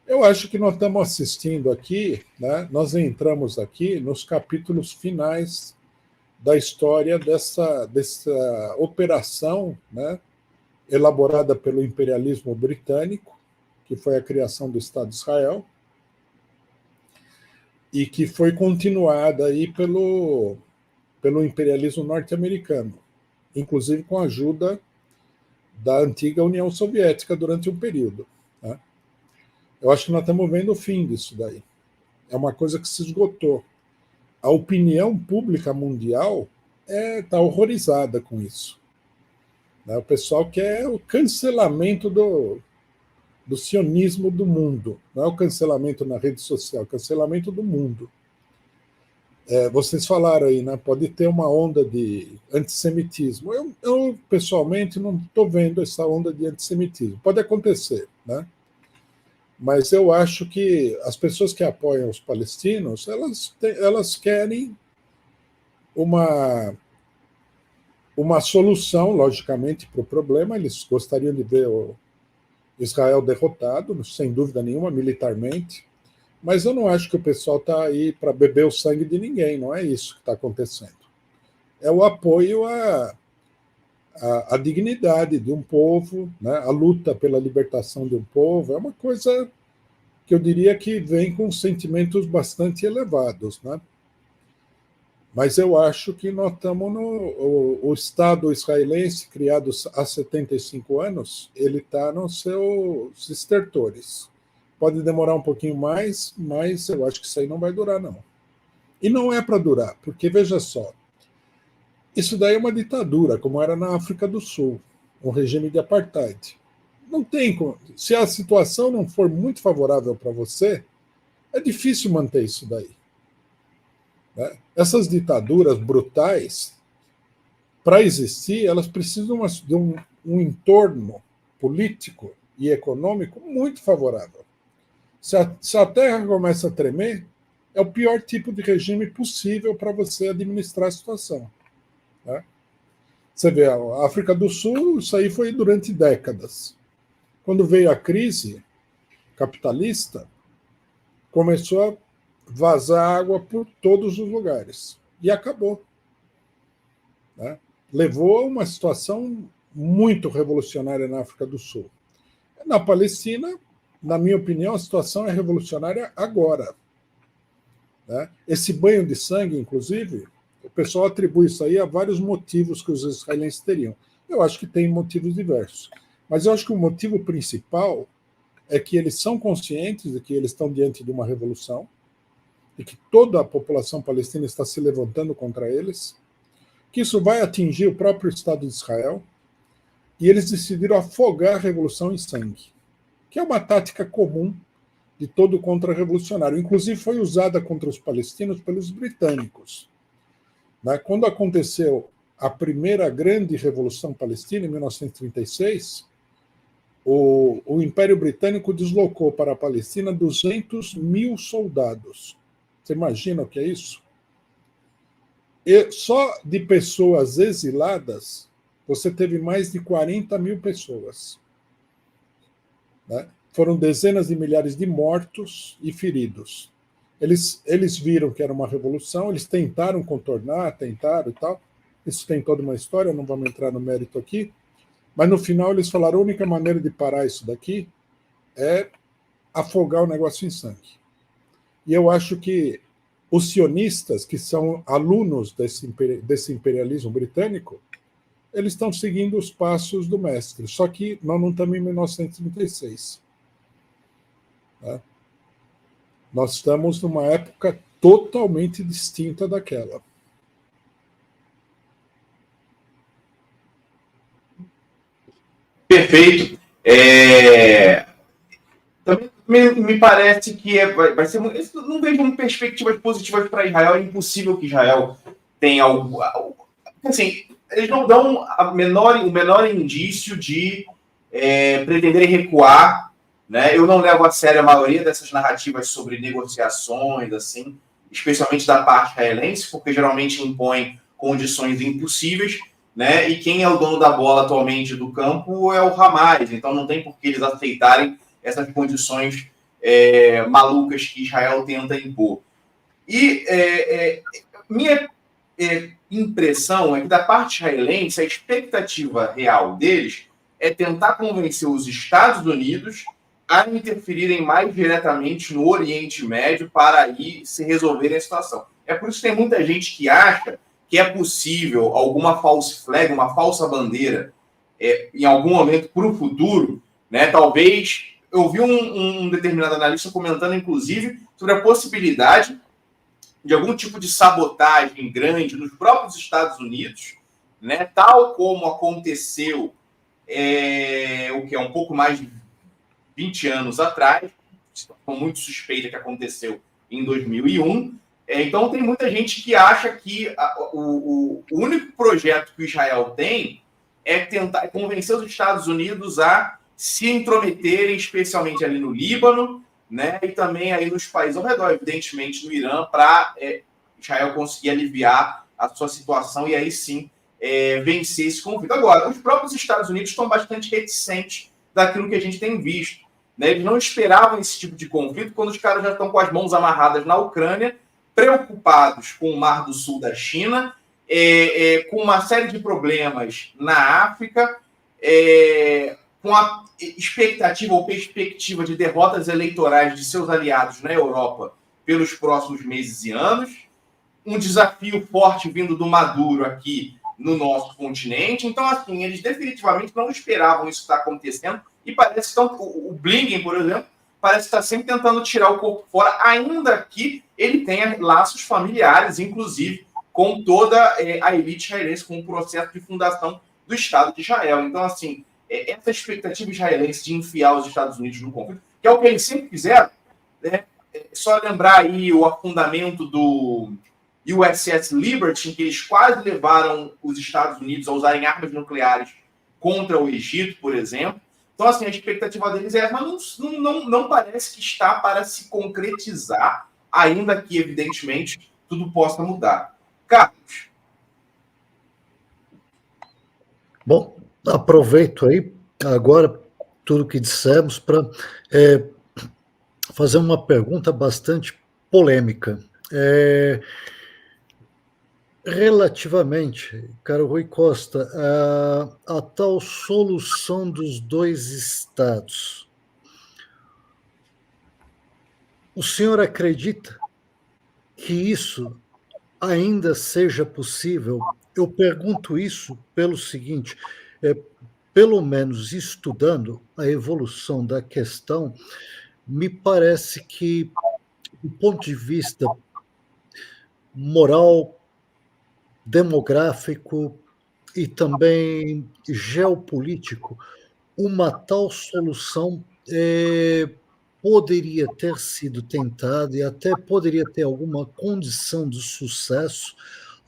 Eu acho que nós estamos assistindo aqui, né, nós entramos aqui nos capítulos finais da história dessa operação, né, elaborada pelo imperialismo britânico, que foi a criação do Estado de Israel, e que foi continuada aí pelo imperialismo norte-americano, inclusive com a ajuda da antiga União Soviética durante um período. Né? Eu acho que nós estamos vendo o fim disso daí. É uma coisa que se esgotou. A opinião pública mundial está horrorizada com isso. Né? O pessoal quer o cancelamento do sionismo do mundo. Não é o cancelamento na rede social, é o cancelamento do mundo. Vocês falaram aí, né? Pode ter uma onda de antissemitismo. Eu pessoalmente, não estou vendo essa onda de antissemitismo. Pode acontecer, né? Mas eu acho que as pessoas que apoiam os palestinos, elas querem uma solução, logicamente, para o problema. Eles gostariam de ver o Israel derrotado, sem dúvida nenhuma, militarmente. Mas eu não acho que o pessoal está aí para beber o sangue de ninguém, não é isso que está acontecendo. É o apoio à dignidade de um povo, né? A luta pela libertação de um povo, é uma coisa que eu diria que vem com sentimentos bastante elevados. Né? Mas eu acho que nós estamos o Estado israelense, criado há 75 anos, ele está nos seus estertores. Pode demorar um pouquinho mais, mas eu acho que isso aí não vai durar, não. E não é para durar, porque, veja só, isso daí é uma ditadura, como era na África do Sul, um regime de apartheid. Não tem como. Se a situação não for muito favorável para você, é difícil manter isso daí. Né? Essas ditaduras brutais, para existir, elas precisam de um entorno político e econômico muito favorável. Se a terra começa a tremer, é o pior tipo de regime possível para você administrar a situação. Né? Você vê, a África do Sul, isso aí foi durante décadas. Quando veio a crise capitalista, começou a vazar água por todos os lugares. E acabou. Né? Levou a uma situação muito revolucionária na África do Sul. Na Palestina, na minha opinião, a situação é revolucionária agora. Né? Esse banho de sangue, inclusive, o pessoal atribui isso aí a vários motivos que os israelenses teriam. Eu acho que tem motivos diversos. Mas eu acho que o motivo principal é que eles são conscientes de que eles estão diante de uma revolução, e que toda a população palestina está se levantando contra eles, que isso vai atingir o próprio Estado de Israel, e eles decidiram afogar a revolução em sangue, que é uma tática comum de todo contra-revolucionário. Inclusive foi usada contra os palestinos pelos britânicos. Quando aconteceu a primeira grande revolução palestina, em 1936, o Império Britânico deslocou para a Palestina 200 mil soldados. Você imagina o que é isso? E só de pessoas exiladas, você teve mais de 40 mil pessoas. Né? Foram dezenas de milhares de mortos e feridos. Eles viram que era uma revolução, eles tentaram contornar, tentaram e tal. Isso tem toda uma história, não vamos entrar no mérito aqui. Mas no final eles falaram: a única maneira de parar isso daqui é afogar o negócio em sangue. E eu acho que os sionistas, que são alunos desse imperialismo britânico, eles estão seguindo os passos do mestre. Só que nós não estamos em 1936. Né? Nós estamos numa época totalmente distinta daquela. Perfeito. Também me parece que vai ser. Não vejo perspectivas positivas para Israel. É impossível que Israel tenha algo. Assim, eles não dão o menor indício de pretenderem recuar né? Eu não levo a sério a maioria dessas narrativas sobre negociações, assim, especialmente da parte israelense, porque geralmente impõe condições impossíveis, né? E quem é o dono da bola atualmente do campo é o Hamas, então não tem por que eles aceitarem essas condições malucas que Israel tenta impor. E minha impressão é que da parte israelense, a expectativa real deles é tentar convencer os Estados Unidos a interferirem mais diretamente no Oriente Médio para aí se resolverem a situação. É por isso que tem muita gente que acha que é possível alguma false flag, uma falsa bandeira, em algum momento para o futuro, né? Talvez, eu vi um determinado analista comentando, inclusive, sobre a possibilidade de algum tipo de sabotagem grande nos próprios Estados Unidos, né? Tal como aconteceu o que é um pouco mais de 20 anos atrás, com muito suspeita que aconteceu em 2001. Então, tem muita gente que acha que o único projeto que o Israel tem é tentar convencer os Estados Unidos a se intrometerem, especialmente ali no Líbano, né, e também aí nos países ao redor, evidentemente no Irã, para Israel conseguir aliviar a sua situação e aí sim vencer esse conflito. Agora, os próprios Estados Unidos estão bastante reticentes daquilo que a gente tem visto, né? Eles não esperavam esse tipo de conflito quando os caras já estão com as mãos amarradas na Ucrânia, preocupados com o Mar do Sul da China, com uma série de problemas na África, com a expectativa ou perspectiva de derrotas eleitorais de seus aliados na Europa pelos próximos meses e anos, um desafio forte vindo do Maduro aqui no nosso continente. Então, assim, eles definitivamente não esperavam isso estar acontecendo e parece que o Blinken, por exemplo, parece estar sempre tentando tirar o corpo fora, ainda que ele tenha laços familiares, inclusive, com toda a elite israelense, com o processo de fundação do Estado de Israel. Então, assim, essa expectativa israelense de enfiar os Estados Unidos no conflito, que é o que eles sempre fizeram, né? Só lembrar aí o afundamento do USS Liberty, em que eles quase levaram os Estados Unidos a usarem armas nucleares contra o Egito, por exemplo. Então, assim, a expectativa deles mas não parece que está para se concretizar, ainda que, evidentemente, tudo possa mudar. Carlos. Bom, aproveito aí agora tudo que dissemos para fazer uma pergunta bastante polêmica. Relativamente, caro Rui Costa, a tal solução dos dois estados, o senhor acredita que isso ainda seja possível? Eu pergunto isso pelo seguinte, pelo menos estudando a evolução da questão, me parece que, do ponto de vista moral, demográfico e também geopolítico, uma tal solução poderia ter sido tentada e até poderia ter alguma condição de sucesso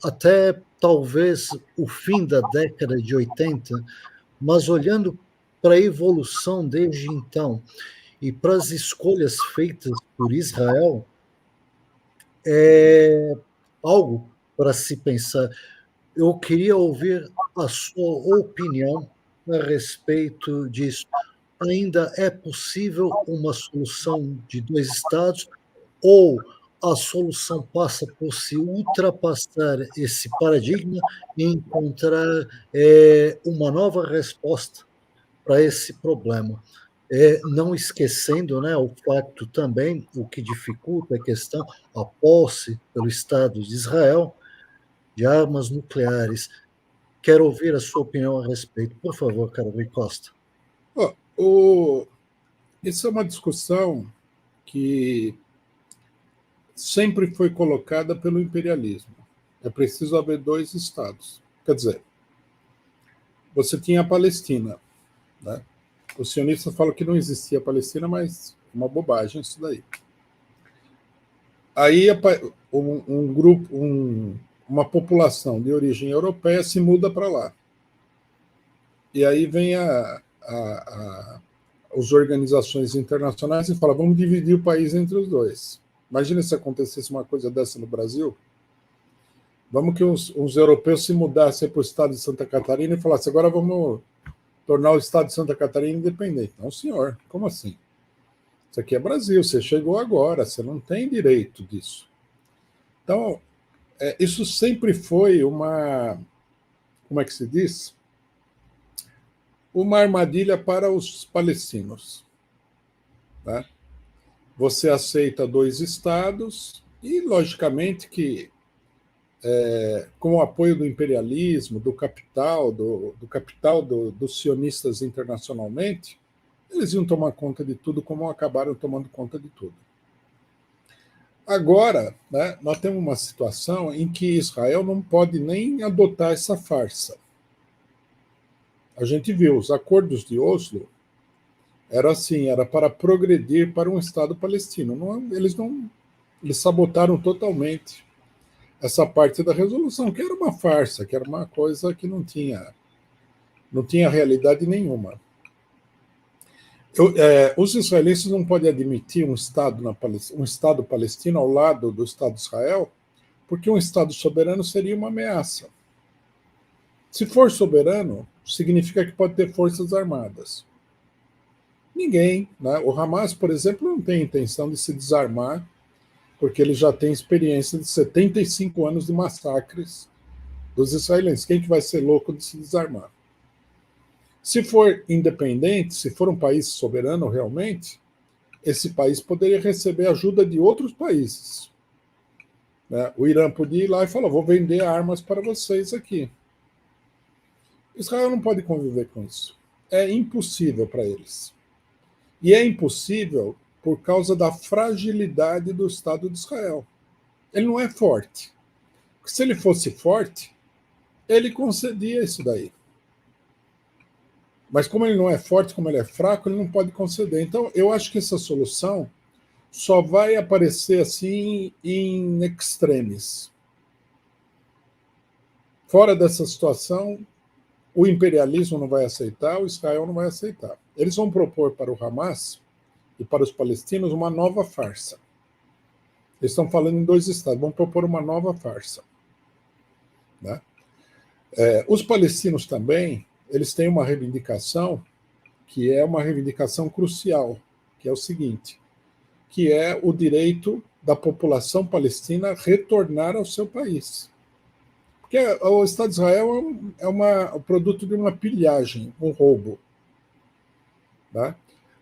até talvez o fim da década de 80, mas olhando para a evolução desde então e para as escolhas feitas por Israel, é algo para se pensar. Eu queria ouvir a sua opinião a respeito disso. Ainda é possível uma solução de dois estados ou a solução passa por se ultrapassar esse paradigma e encontrar uma nova resposta para esse problema? Não esquecendo, né, o facto também, o que dificulta a questão, a posse pelo Estado de Israel de armas nucleares. Quero ouvir a sua opinião a respeito. Por favor, caro Rui Costa. Isso é uma discussão que sempre foi colocada pelo imperialismo. É preciso haver dois estados. Quer dizer, você tinha a Palestina, né? Os sionistas falam que não existia a Palestina, mas é uma bobagem isso daí. Aí um grupo, uma população de origem europeia se muda para lá. E aí vem as organizações internacionais e falar, vamos dividir o país entre os dois. Imagina se acontecesse uma coisa dessa no Brasil. Vamos que os europeus se mudassem para o estado de Santa Catarina e falassem, agora vamos tornar o estado de Santa Catarina independente. Não, senhor, como assim? Isso aqui é Brasil, você chegou agora, você não tem direito disso. Então, isso sempre foi uma, como é que se diz? Uma armadilha para os palestinos. Né? Você aceita 2 estados e, logicamente, que com o apoio do imperialismo, do capital, dos sionistas internacionalmente, eles iam tomar conta de tudo como acabaram tomando conta de tudo. Agora, né, nós temos uma situação em que Israel não pode nem adotar essa farsa. A gente viu, os acordos de Oslo era assim, era para progredir para um Estado palestino. Eles sabotaram totalmente essa parte da resolução, que era uma farsa, que era uma coisa que não tinha realidade nenhuma. Os israelenses não podem admitir um Estado palestino ao lado do Estado de Israel, porque um Estado soberano seria uma ameaça. Se for soberano, significa que pode ter forças armadas. Ninguém, né? O Hamas, por exemplo, não tem intenção de se desarmar, porque ele já tem experiência de 75 anos de massacres dos israelenses. Quem que vai ser louco de se desarmar? Se for independente, se for um país soberano realmente, esse país poderia receber ajuda de outros países. Né? O Irã podia ir lá e falar, vou vender armas para vocês aqui. Israel não pode conviver com isso. É impossível para eles. E é impossível por causa da fragilidade do Estado de Israel. Ele não é forte. Porque se ele fosse forte, ele concedia isso daí. Mas como ele não é forte, como ele é fraco, ele não pode conceder. Então, eu acho que essa solução só vai aparecer assim em extremis. Fora dessa situação, o imperialismo não vai aceitar, o Israel não vai aceitar. Eles vão propor para o Hamas e para os palestinos uma nova farsa. Eles estão falando em 2 estados, vão propor uma nova farsa. Né? Os palestinos também, eles têm uma reivindicação que é uma reivindicação crucial, que é o seguinte, que é o direito da população palestina retornar ao seu país. Porque o Estado de Israel é o produto de uma pilhagem, um roubo. Tá?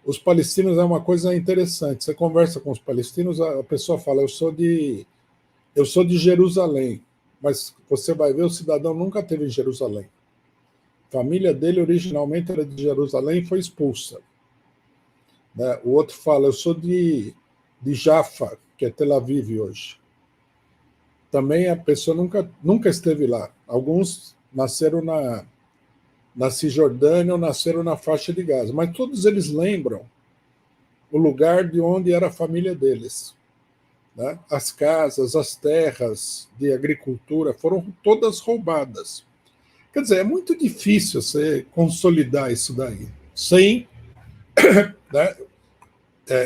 Os palestinos é uma coisa interessante. Você conversa com os palestinos, a pessoa fala, eu sou de Jerusalém, mas você vai ver, o cidadão nunca esteve em Jerusalém. A família dele originalmente era de Jerusalém e foi expulsa. Né? O outro fala, eu sou de Jaffa, que é Tel Aviv hoje. Também a pessoa nunca esteve lá. Alguns nasceram na Cisjordânia ou nasceram na faixa de Gaza, mas todos eles lembram o lugar de onde era a família deles. Né? As casas, as terras de agricultura foram todas roubadas. Quer dizer, é muito difícil você consolidar isso daí, sem... Né?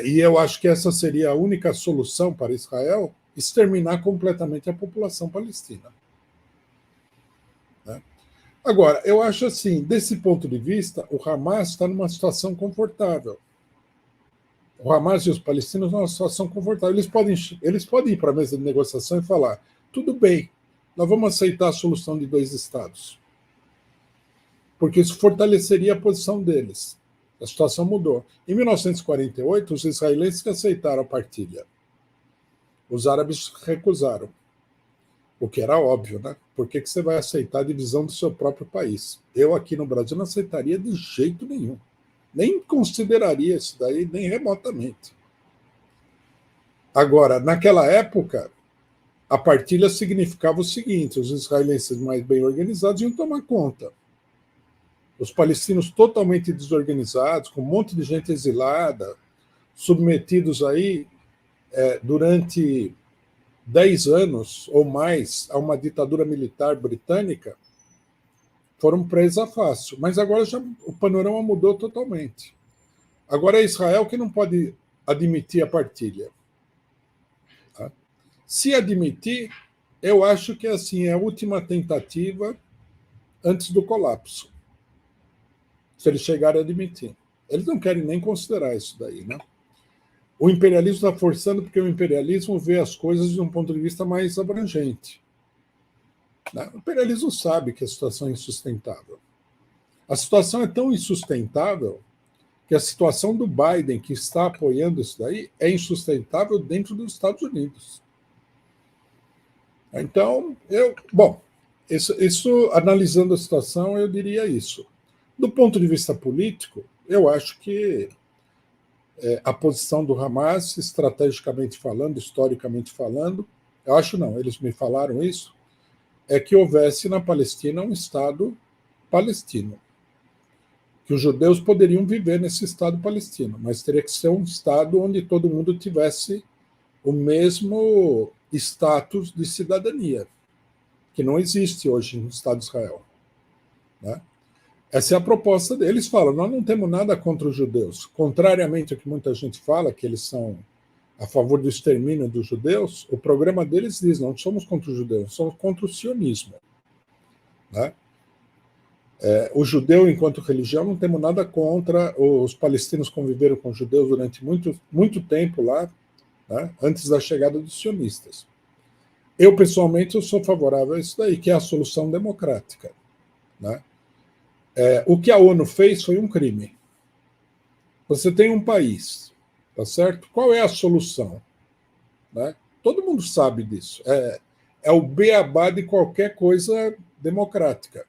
E eu acho que essa seria a única solução para Israel, exterminar completamente a população palestina. Né? Agora, eu acho assim, desse ponto de vista, o Hamas está numa situação confortável. O Hamas e os palestinos estão numa situação confortável. Eles podem ir para a mesa de negociação e falar, tudo bem, nós vamos aceitar a solução de 2 estados. Porque isso fortaleceria a posição deles. A situação mudou. Em 1948, os israelenses que aceitaram a partilha. Os árabes recusaram. O que era óbvio, né? Por que você vai aceitar a divisão do seu próprio país? Eu aqui no Brasil não aceitaria de jeito nenhum. Nem consideraria isso daí, nem remotamente. Agora, naquela época, a partilha significava o seguinte, os israelenses mais bem organizados iam tomar conta. Os palestinos totalmente desorganizados, com um monte de gente exilada, submetidos aí durante 10 anos ou mais a uma ditadura militar britânica, foram presa fácil. Mas agora o panorama mudou totalmente. Agora é Israel que não pode admitir a partilha. Tá? Se admitir, eu acho que assim, é a última tentativa antes do colapso. Se eles chegarem a admitir. Eles não querem nem considerar isso daí, né? O imperialismo está forçando porque o imperialismo vê as coisas de um ponto de vista mais abrangente. Né? O imperialismo sabe que a situação é insustentável. A situação é tão insustentável que a situação do Biden, que está apoiando isso daí, é insustentável dentro dos Estados Unidos. Então, isso analisando a situação, eu diria isso. Do ponto de vista político, eu acho que a posição do Hamas, estrategicamente falando, historicamente falando, eu acho não, eles me falaram isso, é que houvesse na Palestina um Estado palestino. Que os judeus poderiam viver nesse Estado palestino, mas teria que ser um Estado onde todo mundo tivesse o mesmo status de cidadania, que não existe hoje no Estado de Israel. Né? Essa é a proposta deles. Eles falam, nós não temos nada contra os judeus. Contrariamente ao que muita gente fala, que eles são a favor do extermínio dos judeus, o programa deles diz, não somos contra os judeus, somos contra o sionismo. Né? O judeu, enquanto religião, não temos nada contra. Os palestinos conviveram com os judeus durante muito tempo lá, né, antes da chegada dos sionistas. Eu, pessoalmente, eu sou favorável a isso daí, que é a solução democrática. Né? O que a ONU fez foi um crime. Você tem um país, tá certo? Qual é a solução? Né? Todo mundo sabe disso. É o beabá de qualquer coisa democrática.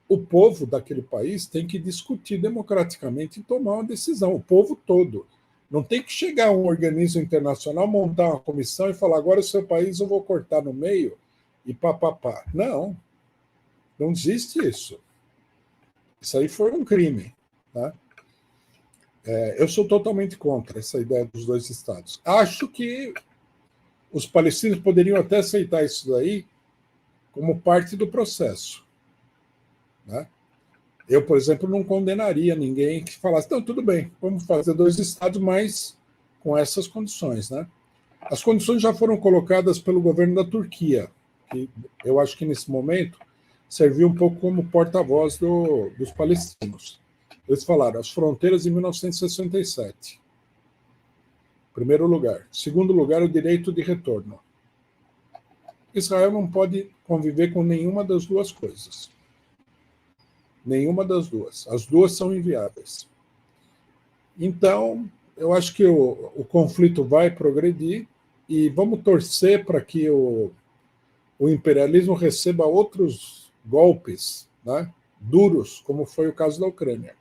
O povo daquele país tem que discutir democraticamente e tomar uma decisão, o povo todo. Não tem que chegar um organismo internacional, montar uma comissão e falar, agora o seu país eu vou cortar no meio e papapá. Não, não existe isso. Isso aí foi um crime. Tá? Eu sou totalmente contra essa ideia dos dois estados. Acho que os palestinos poderiam até aceitar isso daí como parte do processo. Né? Eu, por exemplo, não condenaria ninguém que falasse, não, tudo bem, vamos fazer dois estados, mas com essas condições. Né? As condições já foram colocadas pelo governo da Turquia, que eu acho que nesse momento serviu um pouco como porta-voz dos palestinos. Eles falaram, as fronteiras em 1967. Primeiro lugar. Segundo lugar, o direito de retorno. Israel não pode conviver com nenhuma das duas coisas. Nenhuma das duas. As duas são inviáveis. Então, eu acho que o conflito vai progredir e vamos torcer para que o imperialismo receba outros golpes, né, duros, como foi o caso da Ucrânia.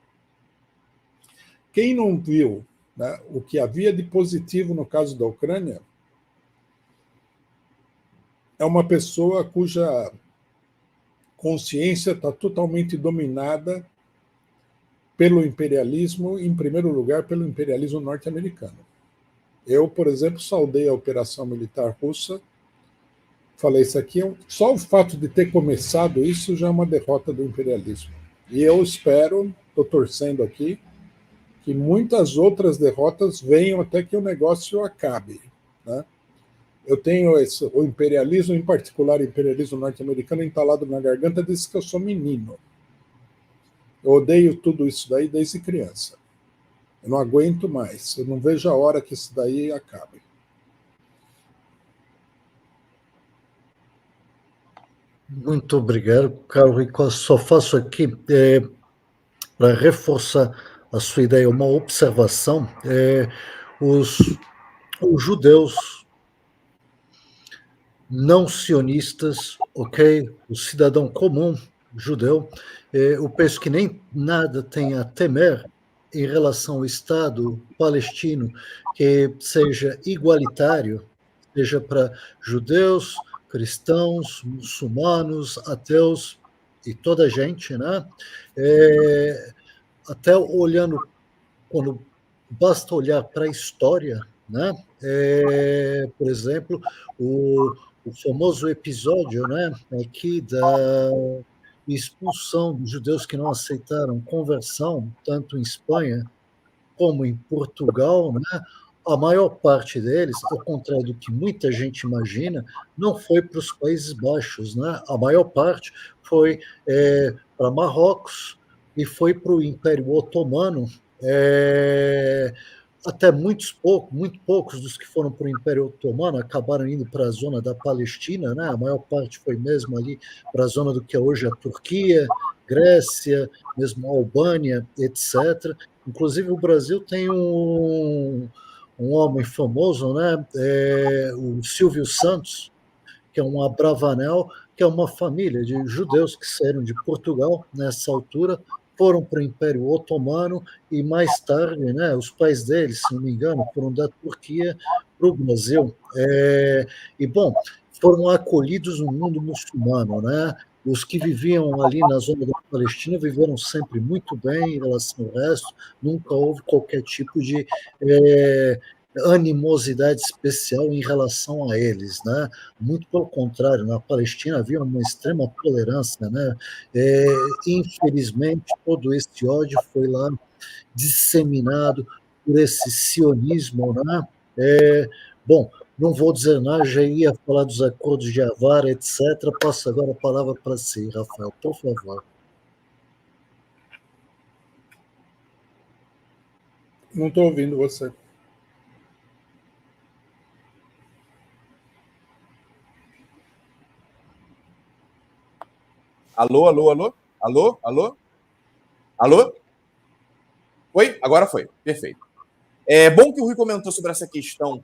Quem não viu, né, o que havia de positivo no caso da Ucrânia é uma pessoa cuja consciência está totalmente dominada pelo imperialismo, em primeiro lugar, pelo imperialismo norte-americano. Eu, por exemplo, saudei a operação militar russa, falei, isso aqui, só o fato de ter começado isso já é uma derrota do imperialismo. E eu espero, estou torcendo aqui, que muitas outras derrotas venham até que o negócio acabe. Né? Eu tenho o imperialismo, em particular o imperialismo norte-americano, entalado na garganta desde que eu sou menino. Eu odeio tudo isso daí desde criança. Eu não aguento mais. Eu não vejo a hora que isso daí acabe. Muito obrigado, Carlos Rico. Só faço aqui, para reforçar a sua ideia, uma observação. Os judeus não sionistas, ok? O cidadão comum judeu, eu penso que nem nada tem a temer em relação ao Estado palestino que seja igualitário, seja para judeus, cristãos, muçulmanos, ateus e toda a gente, né? Até olhando, quando basta olhar para a história, né? Por exemplo, o famoso episódio, né, aqui da expulsão dos judeus que não aceitaram conversão, tanto em Espanha como em Portugal, né, a maior parte deles, ao contrário do que muita gente imagina, não foi para os Países Baixos, né? A maior parte foi para Marrocos e foi para o Império Otomano. Até muito poucos dos que foram para o Império Otomano acabaram indo para a zona da Palestina, né? A maior parte foi mesmo ali para a zona do que é hoje a Turquia, Grécia, mesmo a Albânia, etc. Inclusive o Brasil tem um homem famoso, né? O Silvio Santos, que é um abravanel, que é uma família de judeus que saíram de Portugal nessa altura, foram para o Império Otomano e mais tarde, né, os pais deles, se não me engano, foram da Turquia para o Brasil. E, bom, foram acolhidos no mundo muçulmano, né? Os que viviam ali na zona da Palestina viveram sempre muito bem em relação ao resto, nunca houve qualquer tipo de animosidade especial em relação a eles, né? Muito pelo contrário, na Palestina havia uma extrema tolerância, né? Infelizmente, todo esse ódio foi lá disseminado por esse sionismo, né? Bom, não vou dizer nada, já ia falar dos acordos de Avar, etc. Passo agora a palavra para si, Rafael, por favor. Não estou ouvindo você. Alô, alô, alô? Alô, alô? Alô? Oi? Agora foi. Perfeito. É bom que o Rui comentou sobre essa questão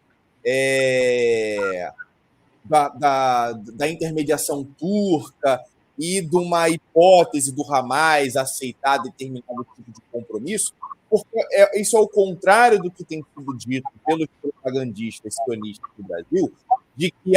da intermediação turca e de uma hipótese do Hamas aceitar determinado tipo de compromisso, porque isso é o contrário do que tem sido dito pelos propagandistas sionistas do Brasil, de que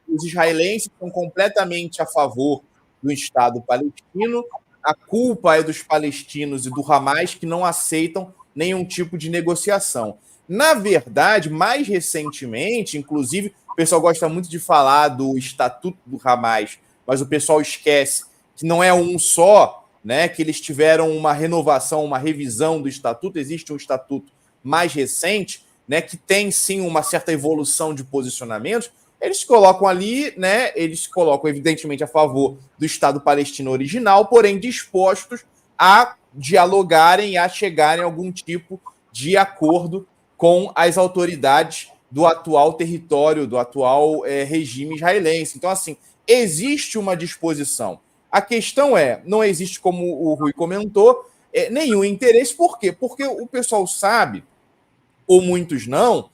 os israelenses são completamente a favor do Estado palestino, a culpa é dos palestinos e do Hamas que não aceitam nenhum tipo de negociação. Na verdade, mais recentemente, inclusive, o pessoal gosta muito de falar do Estatuto do Hamas, mas o pessoal esquece que não é um só, né? Que eles tiveram uma renovação, uma revisão do Estatuto. Existe um Estatuto mais recente, né? Que tem sim uma certa evolução de posicionamentos. Eles colocam ali, né? Eles colocam evidentemente a favor do Estado palestino original, porém dispostos a dialogarem e a chegarem a algum tipo de acordo com as autoridades do atual território, do atual regime israelense. Então, assim, existe uma disposição. A questão não existe, como o Rui comentou, nenhum interesse. Por quê? Porque o pessoal sabe, ou muitos não,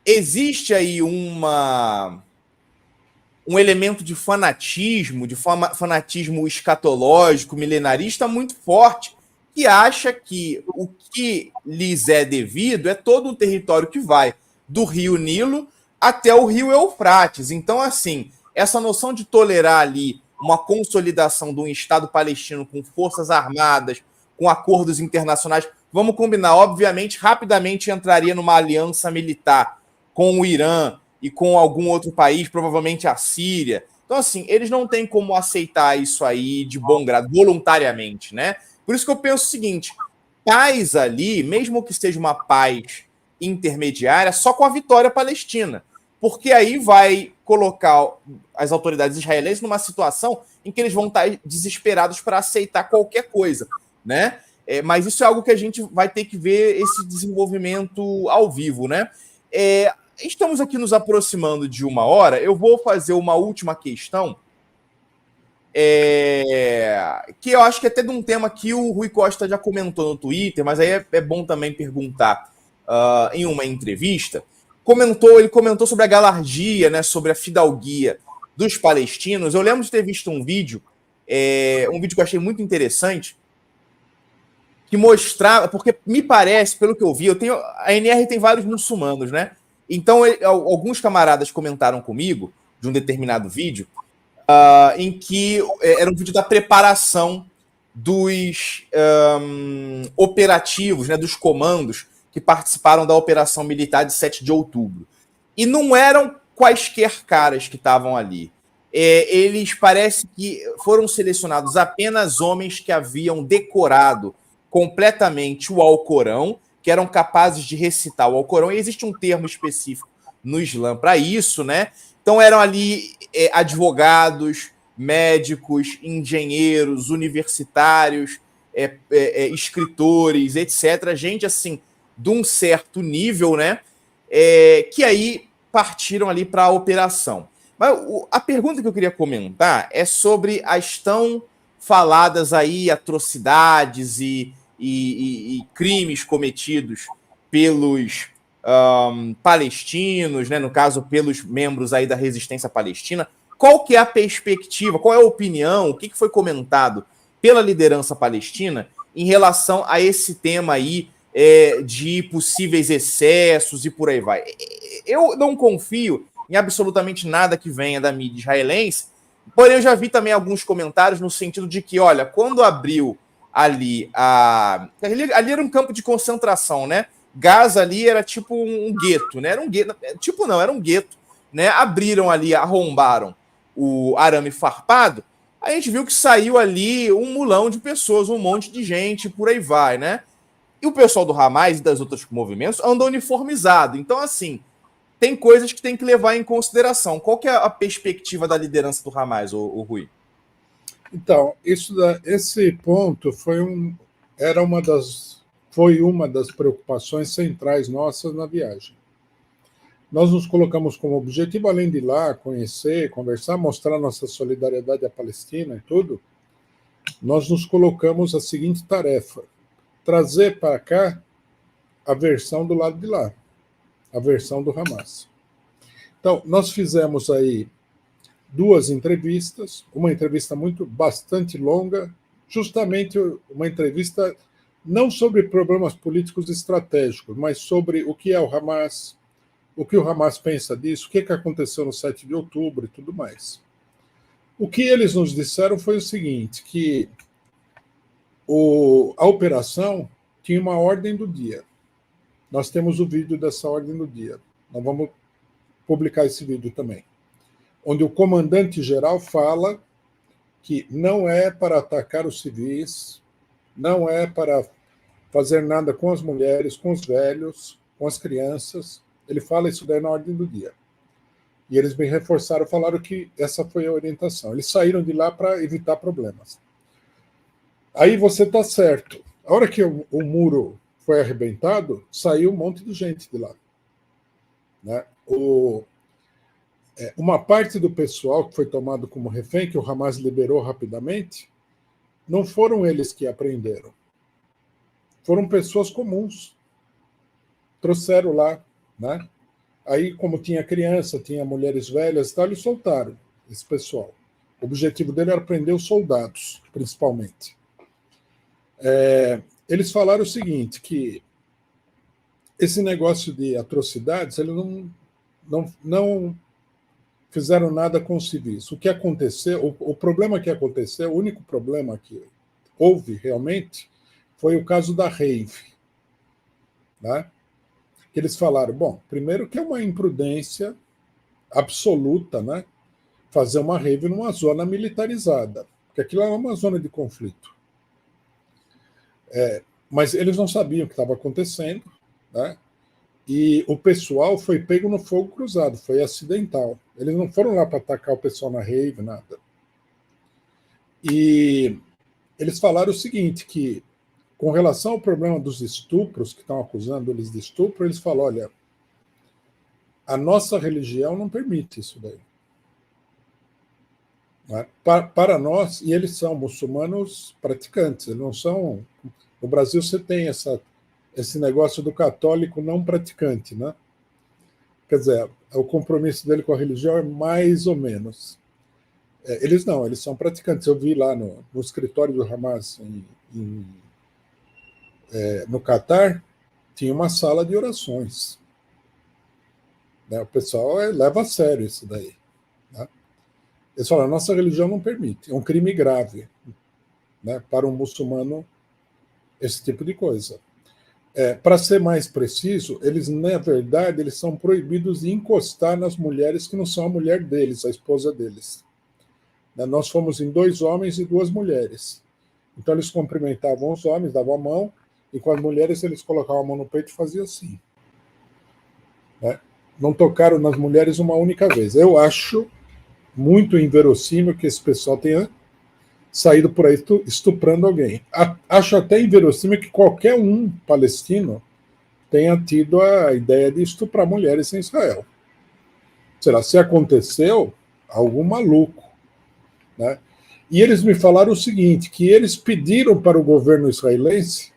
existe aí um elemento de fanatismo escatológico, milenarista muito forte, que acha que o que lhes é devido é todo um território que vai do rio Nilo até o rio Eufrates. Então, assim, essa noção de tolerar ali uma consolidação de um Estado palestino com forças armadas, com acordos internacionais, vamos combinar, obviamente, rapidamente entraria numa aliança militar com o Irã e com algum outro país, provavelmente a Síria. Então, assim, eles não têm como aceitar isso aí de bom grado, voluntariamente, né? Por isso que eu penso o seguinte, paz ali, mesmo que seja uma paz intermediária, só com a vitória palestina. Porque aí vai colocar as autoridades israelenses numa situação em que eles vão estar desesperados para aceitar qualquer coisa, né? Mas isso é algo que a gente vai ter que ver esse desenvolvimento ao vivo, né? Estamos aqui nos aproximando de 1 hora. Eu vou fazer uma última questão, que eu acho que é até de um tema que o Rui Costa já comentou no Twitter, mas aí é bom também perguntar em uma entrevista. Ele comentou sobre a galardia, né, sobre a fidalguia dos palestinos. Eu lembro de ter visto um vídeo que eu achei muito interessante, que mostrava, porque me parece, pelo que eu vi, a NR tem vários muçulmanos, né? Então, alguns camaradas comentaram comigo de um determinado vídeo, em que era um vídeo da preparação dos operativos, né, dos comandos que participaram da Operação Militar de 7 de outubro. E não eram quaisquer caras que estavam ali. Eles parece que foram selecionados apenas homens que haviam decorado completamente o Alcorão, que eram capazes de recitar o Alcorão, e existe um termo específico no Islã para isso, né? Então eram ali advogados, médicos, engenheiros, universitários, escritores, etc. Gente, assim, de um certo nível, né? Que aí partiram ali para a operação. Mas a pergunta que eu queria comentar é sobre as tão faladas aí atrocidades e crimes cometidos pelos palestinos, né, no caso, pelos membros aí da resistência palestina. Qual que é a perspectiva, qual é a opinião, o que foi comentado pela liderança palestina em relação a esse tema aí de possíveis excessos e por aí vai? Eu não confio em absolutamente nada que venha da mídia israelense, porém eu já vi também alguns comentários no sentido de que, olha, quando abriu ali ali era um campo de concentração, né? Gaza ali era tipo um gueto, né? Era um gueto, tipo não, era um gueto, né? Abriram ali, arrombaram o arame farpado, a gente viu que saiu ali um mulão de pessoas, um monte de gente, por aí vai, né? E o pessoal do Hamas e das outros movimentos anda uniformizado. Então, assim, tem coisas que tem que levar em consideração. Qual que é a perspectiva da liderança do Hamas, o Rui? Então, esse ponto foi uma das preocupações centrais nossas na viagem. Nós nos colocamos como objetivo, além de ir lá, conhecer, conversar, mostrar nossa solidariedade à Palestina e tudo, nós nos colocamos a seguinte tarefa: trazer para cá a versão do lado de lá, a versão do Hamas. Então, nós fizemos aí 2 entrevistas, uma entrevista bastante longa, justamente uma entrevista não sobre problemas políticos estratégicos, mas sobre o que é o Hamas, o que o Hamas pensa disso, o que aconteceu no 7 de outubro e tudo mais. O que eles nos disseram foi o seguinte, que a operação tinha uma ordem do dia. Nós temos o vídeo dessa ordem do dia. Nós vamos publicar esse vídeo também, onde o comandante-geral fala que não é para atacar os civis, não é para fazer nada com as mulheres, com os velhos, com as crianças. Ele fala isso daí na ordem do dia. E eles me reforçaram, falaram que essa foi a orientação. Eles saíram de lá para evitar problemas. Aí você está certo. A hora que o muro foi arrebentado, saiu um monte de gente de lá. Né? Uma parte do pessoal que foi tomado como refém, que o Hamas liberou rapidamente, não foram eles que apreenderam. Foram pessoas comuns. Trouxeram lá, né? Aí, como tinha criança, tinha mulheres velhas e tal, eles soltaram esse pessoal. O objetivo dele era prender os soldados, principalmente. Eles falaram o seguinte, que esse negócio de atrocidades, eles não fizeram nada com os civis. O que aconteceu, o problema que aconteceu, o único problema que houve realmente, foi o caso da rave. Né? Eles falaram, bom, primeiro que é uma imprudência absoluta, né? Fazer uma rave numa zona militarizada, porque aquilo é uma zona de conflito. Mas eles não sabiam o que estava acontecendo, né? E o pessoal foi pego no fogo cruzado, foi acidental. Eles não foram lá para atacar o pessoal na rave, nada. E eles falaram o seguinte, que com relação ao problema dos estupros, que estão acusando eles de estupro, eles falaram, olha, a nossa religião não permite isso daí. Né? Para nós, e eles são muçulmanos praticantes, eles não são... No Brasil você tem esse negócio do católico não praticante, né? Quer dizer, o compromisso dele com a religião é mais ou menos. Eles não, eles são praticantes. Eu vi lá no escritório do Hamas no Catar, tinha uma sala de orações. Né? O pessoal leva a sério isso daí. Né? Eles falam, a nossa religião não permite, é um crime grave, né, para um muçulmano esse tipo de coisa. Para ser mais preciso, eles, na verdade, eles são proibidos de encostar nas mulheres que não são a mulher deles, a esposa deles. Nós fomos em 2 homens e 2 mulheres. Então eles cumprimentavam os homens, davam a mão, e com as mulheres eles colocavam a mão no peito e faziam assim. Né? Não tocaram nas mulheres uma única vez. Eu acho muito inverossímil que esse pessoal tenha saído por aí estuprando alguém. Acho até inverossímil que qualquer um palestino tenha tido a ideia de estuprar mulheres em Israel. Será? Se aconteceu, algum maluco. Né? E eles me falaram o seguinte, que eles pediram para o governo israelense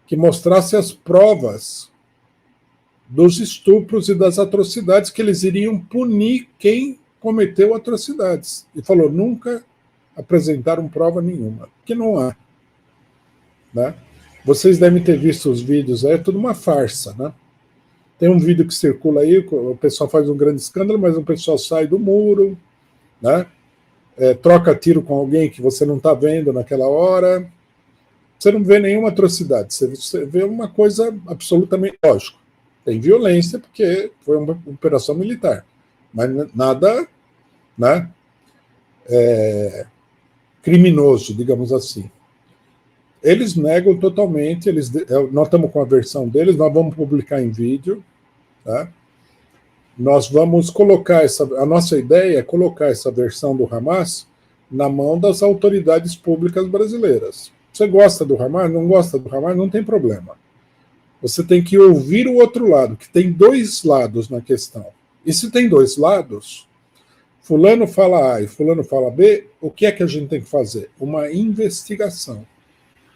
que mostrasse as provas dos estupros e das atrocidades, que eles iriam punir quem cometeu atrocidades. E falou, nunca apresentaram prova nenhuma, que não há. Né? Vocês devem ter visto os vídeos, é tudo uma farsa. Né? Tem um vídeo que circula aí, o pessoal faz um grande escândalo, mas o pessoal sai do muro, né? Troca tiro com alguém que você não está vendo naquela hora. Você não vê nenhuma atrocidade, você vê uma coisa absolutamente lógica. Tem violência, porque foi uma operação militar, mas nada, né, criminoso, digamos assim. Eles negam totalmente, nós estamos com a versão deles, nós vamos publicar em vídeo, tá? Nós vamos colocar a nossa ideia é colocar essa versão do Hamas na mão das autoridades públicas brasileiras. Você gosta do Hamas, não gosta do Hamas, não tem problema. Você tem que ouvir o outro lado, que tem dois lados na questão. E se tem dois lados, fulano fala A e fulano fala B, o que é que a gente tem que fazer? Uma investigação,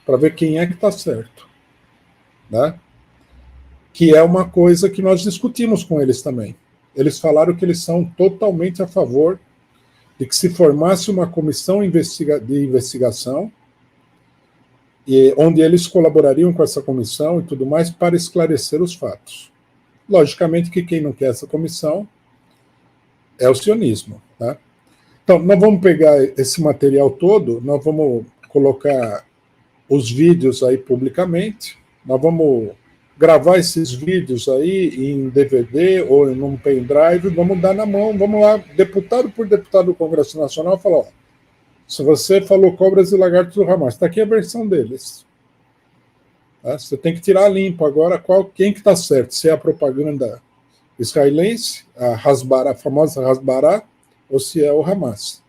para ver quem é que está certo. Né? Que é uma coisa que nós discutimos com eles também. Eles falaram que eles são totalmente a favor de que se formasse uma comissão de investigação, onde eles colaborariam com essa comissão e tudo mais para esclarecer os fatos. Logicamente que quem não quer essa comissão é o sionismo. Tá? Então, nós vamos pegar esse material todo, nós vamos colocar os vídeos aí publicamente, nós vamos gravar esses vídeos aí em DVD ou em um pendrive, vamos dar na mão, vamos lá, deputado por deputado do Congresso Nacional, falar, ó, se você falou cobras e lagartos do Hamas, está aqui a versão deles. Tá? Você tem que tirar limpo agora quem que está certo, se é a propaganda israelense, a famosa Hasbará, ou se é o Hamas.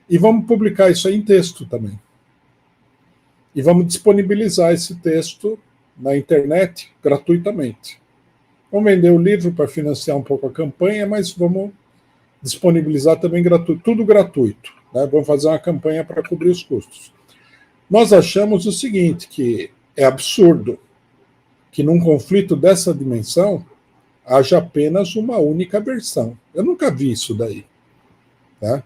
E vamos publicar isso aí em texto também. E vamos disponibilizar esse texto na internet gratuitamente. Vamos vender o livro para financiar um pouco a campanha, mas vamos disponibilizar também gratuito, tudo gratuito. Né? Vamos fazer uma campanha para cobrir os custos. Nós achamos o seguinte, que é absurdo que num conflito dessa dimensão haja apenas uma única versão. Eu nunca vi isso daí. Tá?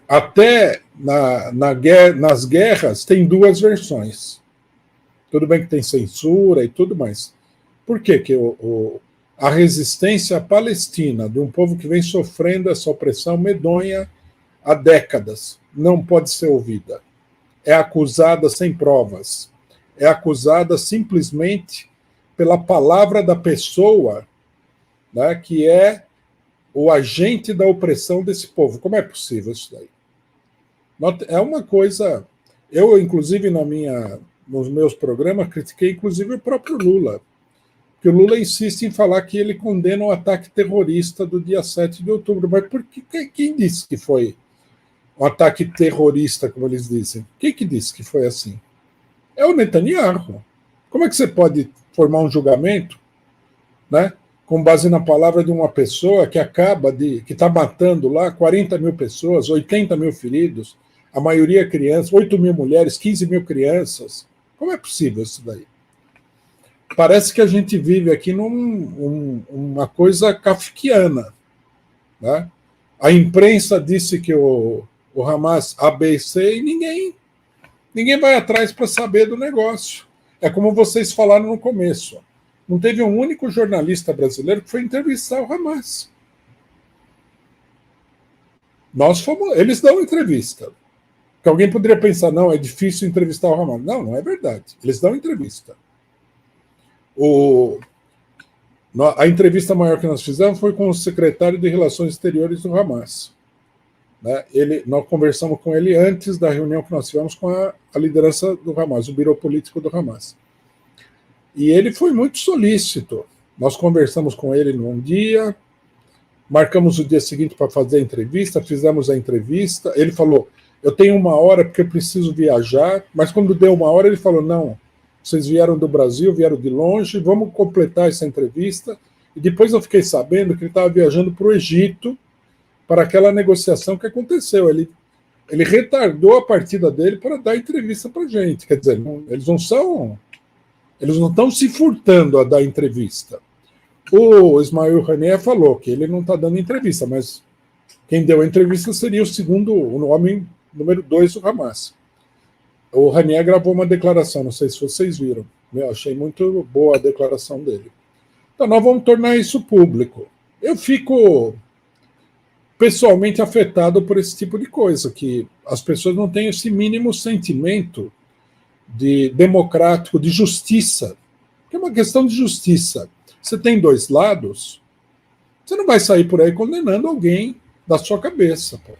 Até nas guerras tem duas versões. Tudo bem que tem censura e tudo mais. Por quê? Que a resistência palestina, de um povo que vem sofrendo essa opressão medonha há décadas, não pode ser ouvida. É acusada sem provas. É acusada simplesmente pela palavra da pessoa, né, que é o agente da opressão desse povo. Como é possível isso daí? É uma coisa... Eu, inclusive, nos meus programas, critiquei inclusive o próprio Lula, porque o Lula insiste em falar que ele condena o ataque terrorista do dia 7 de outubro. Mas quem disse que foi um ataque terrorista, como eles dizem? Quem que disse que foi assim? É o Netanyahu. Como é que você pode formar um julgamento, né, com base na palavra de uma pessoa que que está matando lá 40 mil pessoas, 80 mil feridos, a maioria crianças, 8 mil mulheres, 15 mil crianças? Como é possível isso daí? Parece que a gente vive aqui uma coisa kafkiana. Né? A imprensa disse que o Hamas A, B e C e ninguém vai atrás para saber do negócio. É como vocês falaram no começo. Não teve um único jornalista brasileiro que foi entrevistar o Hamas. Eles dão entrevista. Que alguém poderia pensar, não, é difícil entrevistar o Hamas. Não, não é verdade. Eles dão entrevista. A entrevista maior que nós fizemos foi com o secretário de Relações Exteriores do Hamas. Né? Nós conversamos com ele antes da reunião que nós tivemos com a liderança do Hamas, o biro político do Hamas. E ele foi muito solícito. Nós conversamos com ele num dia, marcamos o dia seguinte para fazer a entrevista, fizemos a entrevista. Ele falou, eu tenho 1 hora porque eu preciso viajar, mas quando deu 1 hora ele falou, não, vocês vieram do Brasil, vieram de longe, vamos completar essa entrevista. E depois eu fiquei sabendo que ele estava viajando para o Egito para aquela negociação que aconteceu. Ele retardou a partida dele para dar entrevista para a gente. Quer dizer, eles não estão se furtando a dar entrevista. O Ismail Haniyeh falou que ele não está dando entrevista, mas quem deu a entrevista seria o homem número 2 do Hamas. O Haniyeh gravou uma declaração, não sei se vocês viram. Eu achei muito boa a declaração dele. Então, nós vamos tornar isso público. Eu fico pessoalmente afetado por esse tipo de coisa, que as pessoas não têm esse mínimo sentimento de democrático, de justiça, que é uma questão de justiça. Você tem 2 lados, você não vai sair por aí condenando alguém da sua cabeça. Pô.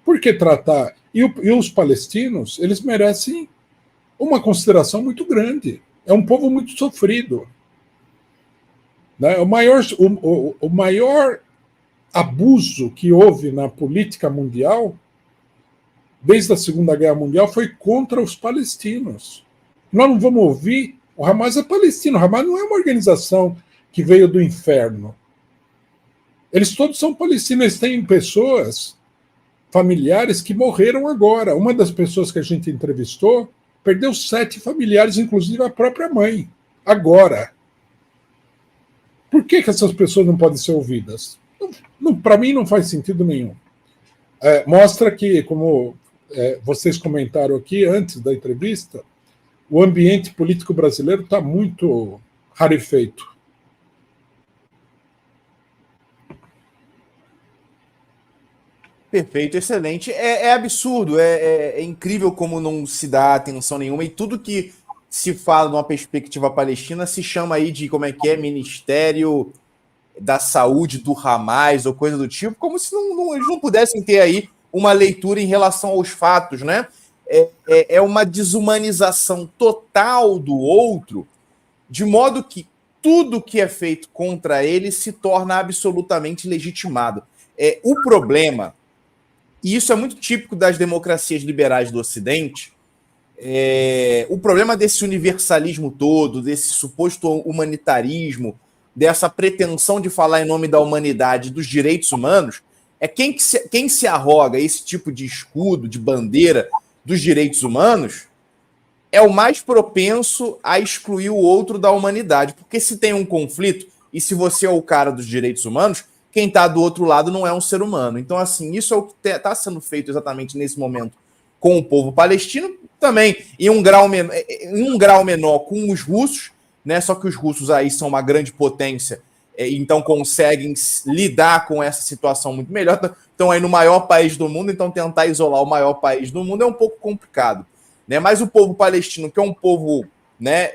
Por que tratar? E os palestinos, eles merecem uma consideração muito grande. É um povo muito sofrido. Né? O maior abuso que houve na política mundial, desde a Segunda Guerra Mundial, foi contra os palestinos. Nós não vamos ouvir, o Hamas é palestino, o Hamas não é uma organização que veio do inferno. Eles todos são palestinos, eles têm pessoas, familiares que morreram agora. Uma das pessoas que a gente entrevistou perdeu 7 familiares, inclusive a própria mãe, agora. Por que essas pessoas não podem ser ouvidas? Para mim não faz sentido nenhum. Mostra que, como vocês comentaram aqui antes da entrevista, o ambiente político brasileiro está muito rarefeito. Perfeito, excelente. É absurdo, é incrível como não se dá atenção nenhuma, e tudo que se fala numa perspectiva palestina se chama aí de, como é que é, Ministério da Saúde do Hamas ou coisa do tipo, como se eles não pudessem ter aí uma leitura em relação aos fatos, né? É uma desumanização total do outro, de modo que tudo que é feito contra ele se torna absolutamente legitimado. O problema, e isso é muito típico das democracias liberais do Ocidente, o problema desse universalismo todo, desse suposto humanitarismo, dessa pretensão de falar em nome da humanidade e dos direitos humanos, é quem se arroga esse tipo de escudo, de bandeira dos direitos humanos, é o mais propenso a excluir o outro da humanidade. Porque se tem um conflito, e se você é o cara dos direitos humanos, quem está do outro lado não é um ser humano. Então, assim, isso é o que está sendo feito exatamente nesse momento com o povo palestino, também em um grau menor com os russos, né? Só que os russos aí são uma grande potência, então conseguem lidar com essa situação muito melhor. Estão aí no maior país do mundo, então tentar isolar o maior país do mundo é um pouco complicado, né? Mas o povo palestino, que é um povo, né,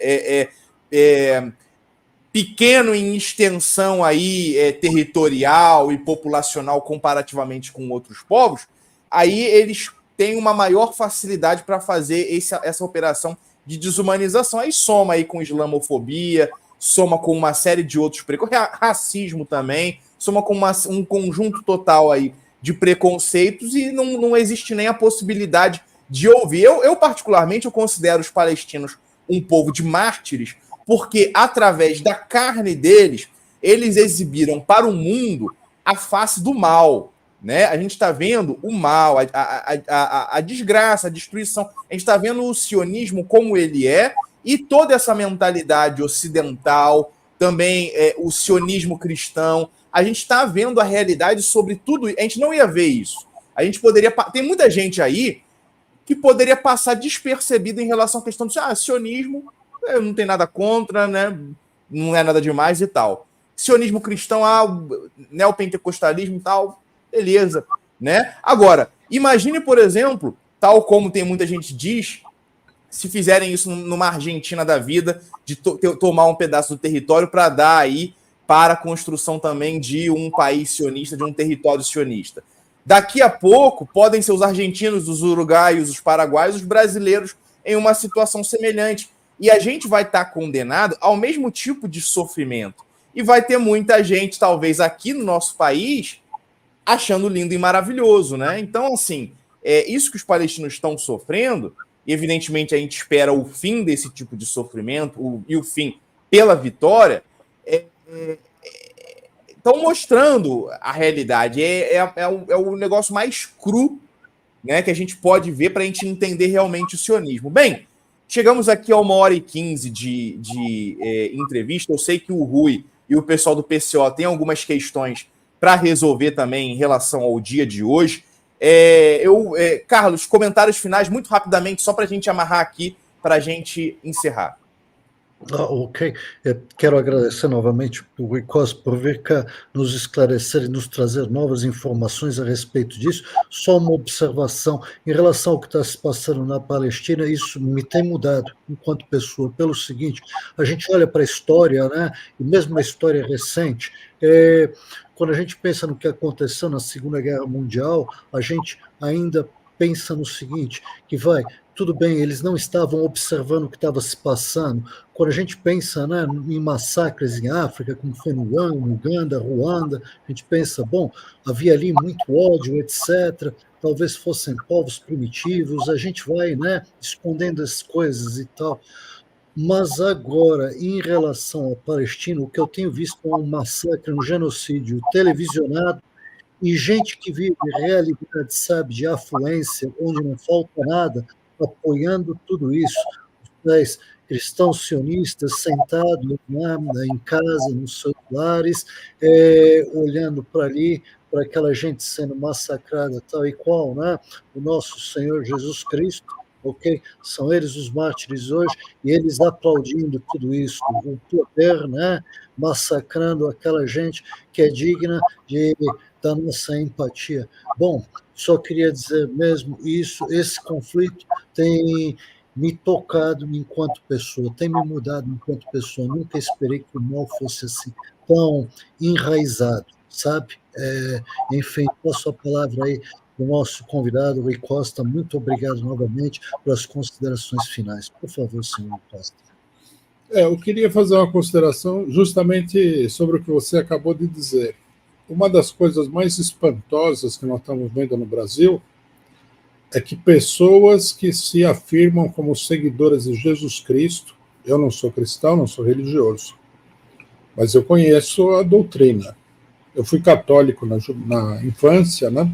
pequeno em extensão aí, territorial e populacional comparativamente com outros povos, aí eles têm uma maior facilidade para fazer essa operação de desumanização. Aí soma aí com islamofobia, soma com uma série de outros preconceitos, racismo também, soma com um conjunto total aí de preconceitos, e não existe nem a possibilidade de ouvir. Eu particularmente, eu considero os palestinos um povo de mártires, porque através da carne deles, eles exibiram para o mundo a face do mal. Né? A gente está vendo o mal, a desgraça, a destruição. A gente está vendo o sionismo como ele é, e toda essa mentalidade ocidental, também o sionismo cristão. A gente está vendo a realidade sobre tudo. A gente não ia ver isso. A gente poderia. Tem muita gente aí que poderia passar despercebido em relação à questão do sionismo, não tem nada contra, né? Não é nada demais e tal. Sionismo cristão, neopentecostalismo e tal. Beleza, né? Agora, imagine, por exemplo, tal como tem muita gente diz, se fizerem isso numa Argentina da vida, de tomar um pedaço do território para dar aí para a construção também de um país sionista, de um território sionista. Daqui a pouco podem ser os argentinos, os uruguaios, os paraguaios, os brasileiros em uma situação semelhante. E a gente vai estar condenado ao mesmo tipo de sofrimento. E vai ter muita gente, talvez aqui no nosso país, achando lindo e maravilhoso, né? Então, assim, isso que os palestinos estão sofrendo, e evidentemente a gente espera o fim desse tipo de sofrimento e o fim pela vitória, estão mostrando a realidade. É o negócio mais cru, né, que a gente pode ver para a gente entender realmente o sionismo. Bem, chegamos aqui a 1h15 de entrevista. Eu sei que o Rui e o pessoal do PCO têm algumas questões para resolver também em relação ao dia de hoje. Carlos, comentários finais, muito rapidamente, só para a gente amarrar aqui, para a gente encerrar. Ok. Quero agradecer novamente o Rui Costa por vir cá nos esclarecer e nos trazer novas informações a respeito disso. Só uma observação em relação ao que está se passando na Palestina, isso me tem mudado enquanto pessoa, pelo seguinte: a gente olha para a história, né, e mesmo a história recente, quando a gente pensa no que aconteceu na Segunda Guerra Mundial, a gente ainda pensa no seguinte, que tudo bem, eles não estavam observando o que estava se passando. Quando a gente pensa, né, em massacres em África, como foi no Uganda, Ruanda, a gente pensa, bom, havia ali muito ódio, etc., talvez fossem povos primitivos, a gente vai, né, escondendo as coisas e tal. Mas agora, em relação à Palestina, o que eu tenho visto é um massacre, um genocídio televisionado, e gente que vive realidade, sabe, de afluência, onde não falta nada, apoiando tudo isso. Os cristãos sionistas sentados, né, em casa, nos seus lares, olhando para ali, para aquela gente sendo massacrada tal e qual, né? O nosso Senhor Jesus Cristo, ok? São eles os mártires hoje, e eles aplaudindo tudo isso, o poder, né? Massacrando aquela gente que é digna da nossa empatia. Bom, só queria dizer mesmo isso, esse conflito tem me tocado enquanto pessoa, tem me mudado enquanto pessoa. Nunca esperei que o mal fosse assim, tão enraizado, sabe? Enfim, passo a palavra aí do nosso convidado, Rui Costa. Muito obrigado novamente pelas considerações finais. Por favor, senhor Costa. Eu queria fazer uma consideração justamente sobre o que você acabou de dizer. Uma das coisas mais espantosas que nós estamos vendo no Brasil é que pessoas que se afirmam como seguidoras de Jesus Cristo, eu não sou cristão, não sou religioso, mas eu conheço a doutrina. Eu fui católico na infância, né?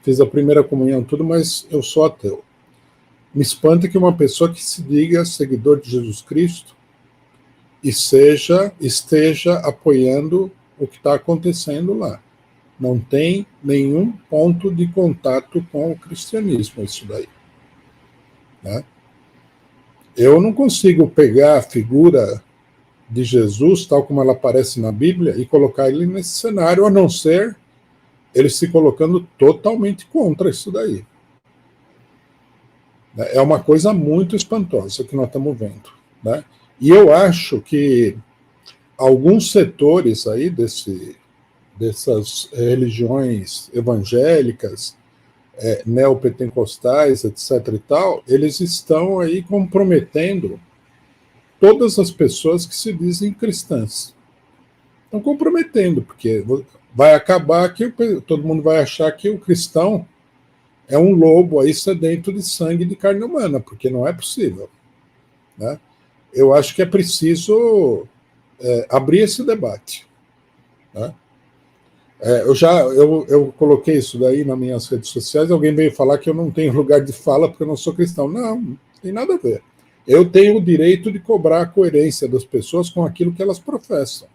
Fiz a primeira comunhão, tudo, mas eu sou ateu. Me espanta que uma pessoa que se diga seguidor de Jesus Cristo e esteja apoiando o que está acontecendo lá. Não tem nenhum ponto de contato com o cristianismo, isso daí. Né? Eu não consigo pegar a figura de Jesus, tal como ela aparece na Bíblia, e colocar ele nesse cenário, a não ser ele se colocando totalmente contra isso daí. É uma coisa muito espantosa que nós estamos vendo. Né? E eu acho que alguns setores aí dessas religiões evangélicas, neopentecostais, etc. e tal, eles estão aí comprometendo todas as pessoas que se dizem cristãs. Estão comprometendo, porque vai acabar que todo mundo vai achar que o cristão é um lobo aí sedento de sangue de carne humana, porque não é possível. Né? Eu acho que é preciso abrir esse debate. Né? Eu coloquei isso daí nas minhas redes sociais, alguém veio falar que eu não tenho lugar de fala porque eu não sou cristão. Não tem nada a ver. Eu tenho o direito de cobrar a coerência das pessoas com aquilo que elas professam.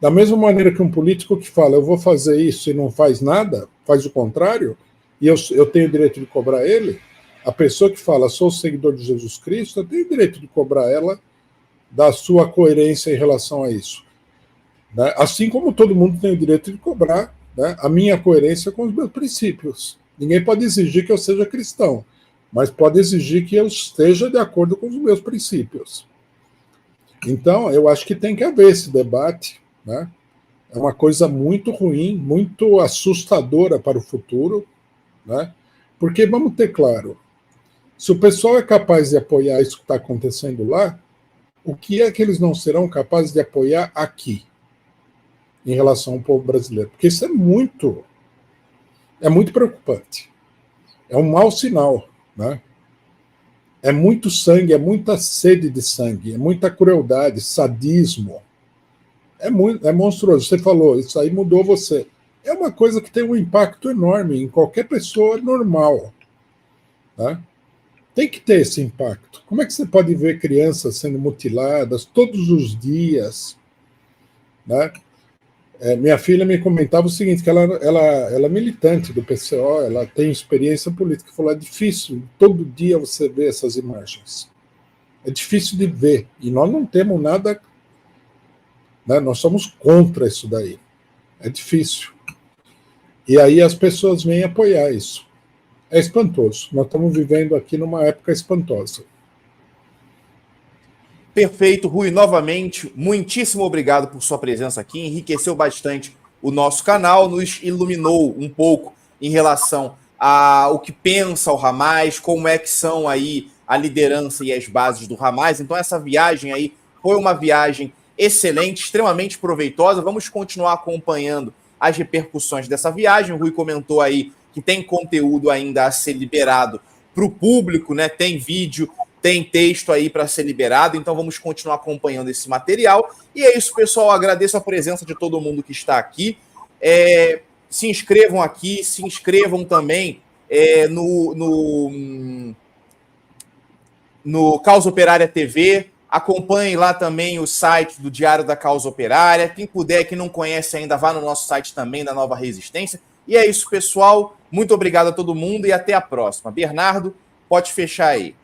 Da mesma maneira que um político que fala, eu vou fazer isso e não faz nada, faz o contrário, e eu tenho o direito de cobrar ele, a pessoa que fala, sou seguidor de Jesus Cristo, eu tenho o direito de cobrar ela da sua coerência em relação a isso. Né? Assim como todo mundo tem o direito de cobrar, né, a minha coerência com os meus princípios. Ninguém pode exigir que eu seja cristão, mas pode exigir que eu esteja de acordo com os meus princípios. Então, eu acho que tem que haver esse debate, né? É uma coisa muito ruim, muito assustadora para o futuro, né? Porque, vamos ter claro, se o pessoal é capaz de apoiar isso que está acontecendo lá, o que é que eles não serão capazes de apoiar aqui, em relação ao povo brasileiro? Porque isso é muito preocupante. É um mau sinal, né? É muito sangue, é muita sede de sangue, é muita crueldade, sadismo. É monstruoso. Você falou, isso aí mudou você. É uma coisa que tem um impacto enorme em qualquer pessoa normal. Tá? Tem que ter esse impacto. Como é que você pode ver crianças sendo mutiladas todos os dias? Né? Minha filha me comentava o seguinte, que ela é militante do PCO, ela tem experiência política. Falou, é difícil, todo dia você vê essas imagens. É difícil de ver. E nós não temos nada... Né? Nós somos contra isso daí. É difícil. E aí as pessoas vêm apoiar isso. É espantoso. Nós estamos vivendo aqui numa época espantosa. Perfeito, Rui. Novamente, muitíssimo obrigado por sua presença aqui. Enriqueceu bastante o nosso canal, nos iluminou um pouco em relação ao que pensa o Hamas, como é que são aí a liderança e as bases do Hamas. Então essa viagem aí foi uma viagem excelente, extremamente proveitosa. Vamos continuar acompanhando as repercussões dessa viagem. O Rui comentou aí que tem conteúdo ainda a ser liberado para o público, né? Tem vídeo, tem texto aí para ser liberado, então vamos continuar acompanhando esse material. E é isso, pessoal. Agradeço a presença de todo mundo que está aqui. Se inscrevam aqui, se inscrevam também no Causa Operária TV. Acompanhem lá também o site do Diário da Causa Operária. Quem puder, que não conhece ainda, vá no nosso site também, da Nova Resistência. E é isso, pessoal. Muito obrigado a todo mundo e até a próxima. Bernardo, pode fechar aí.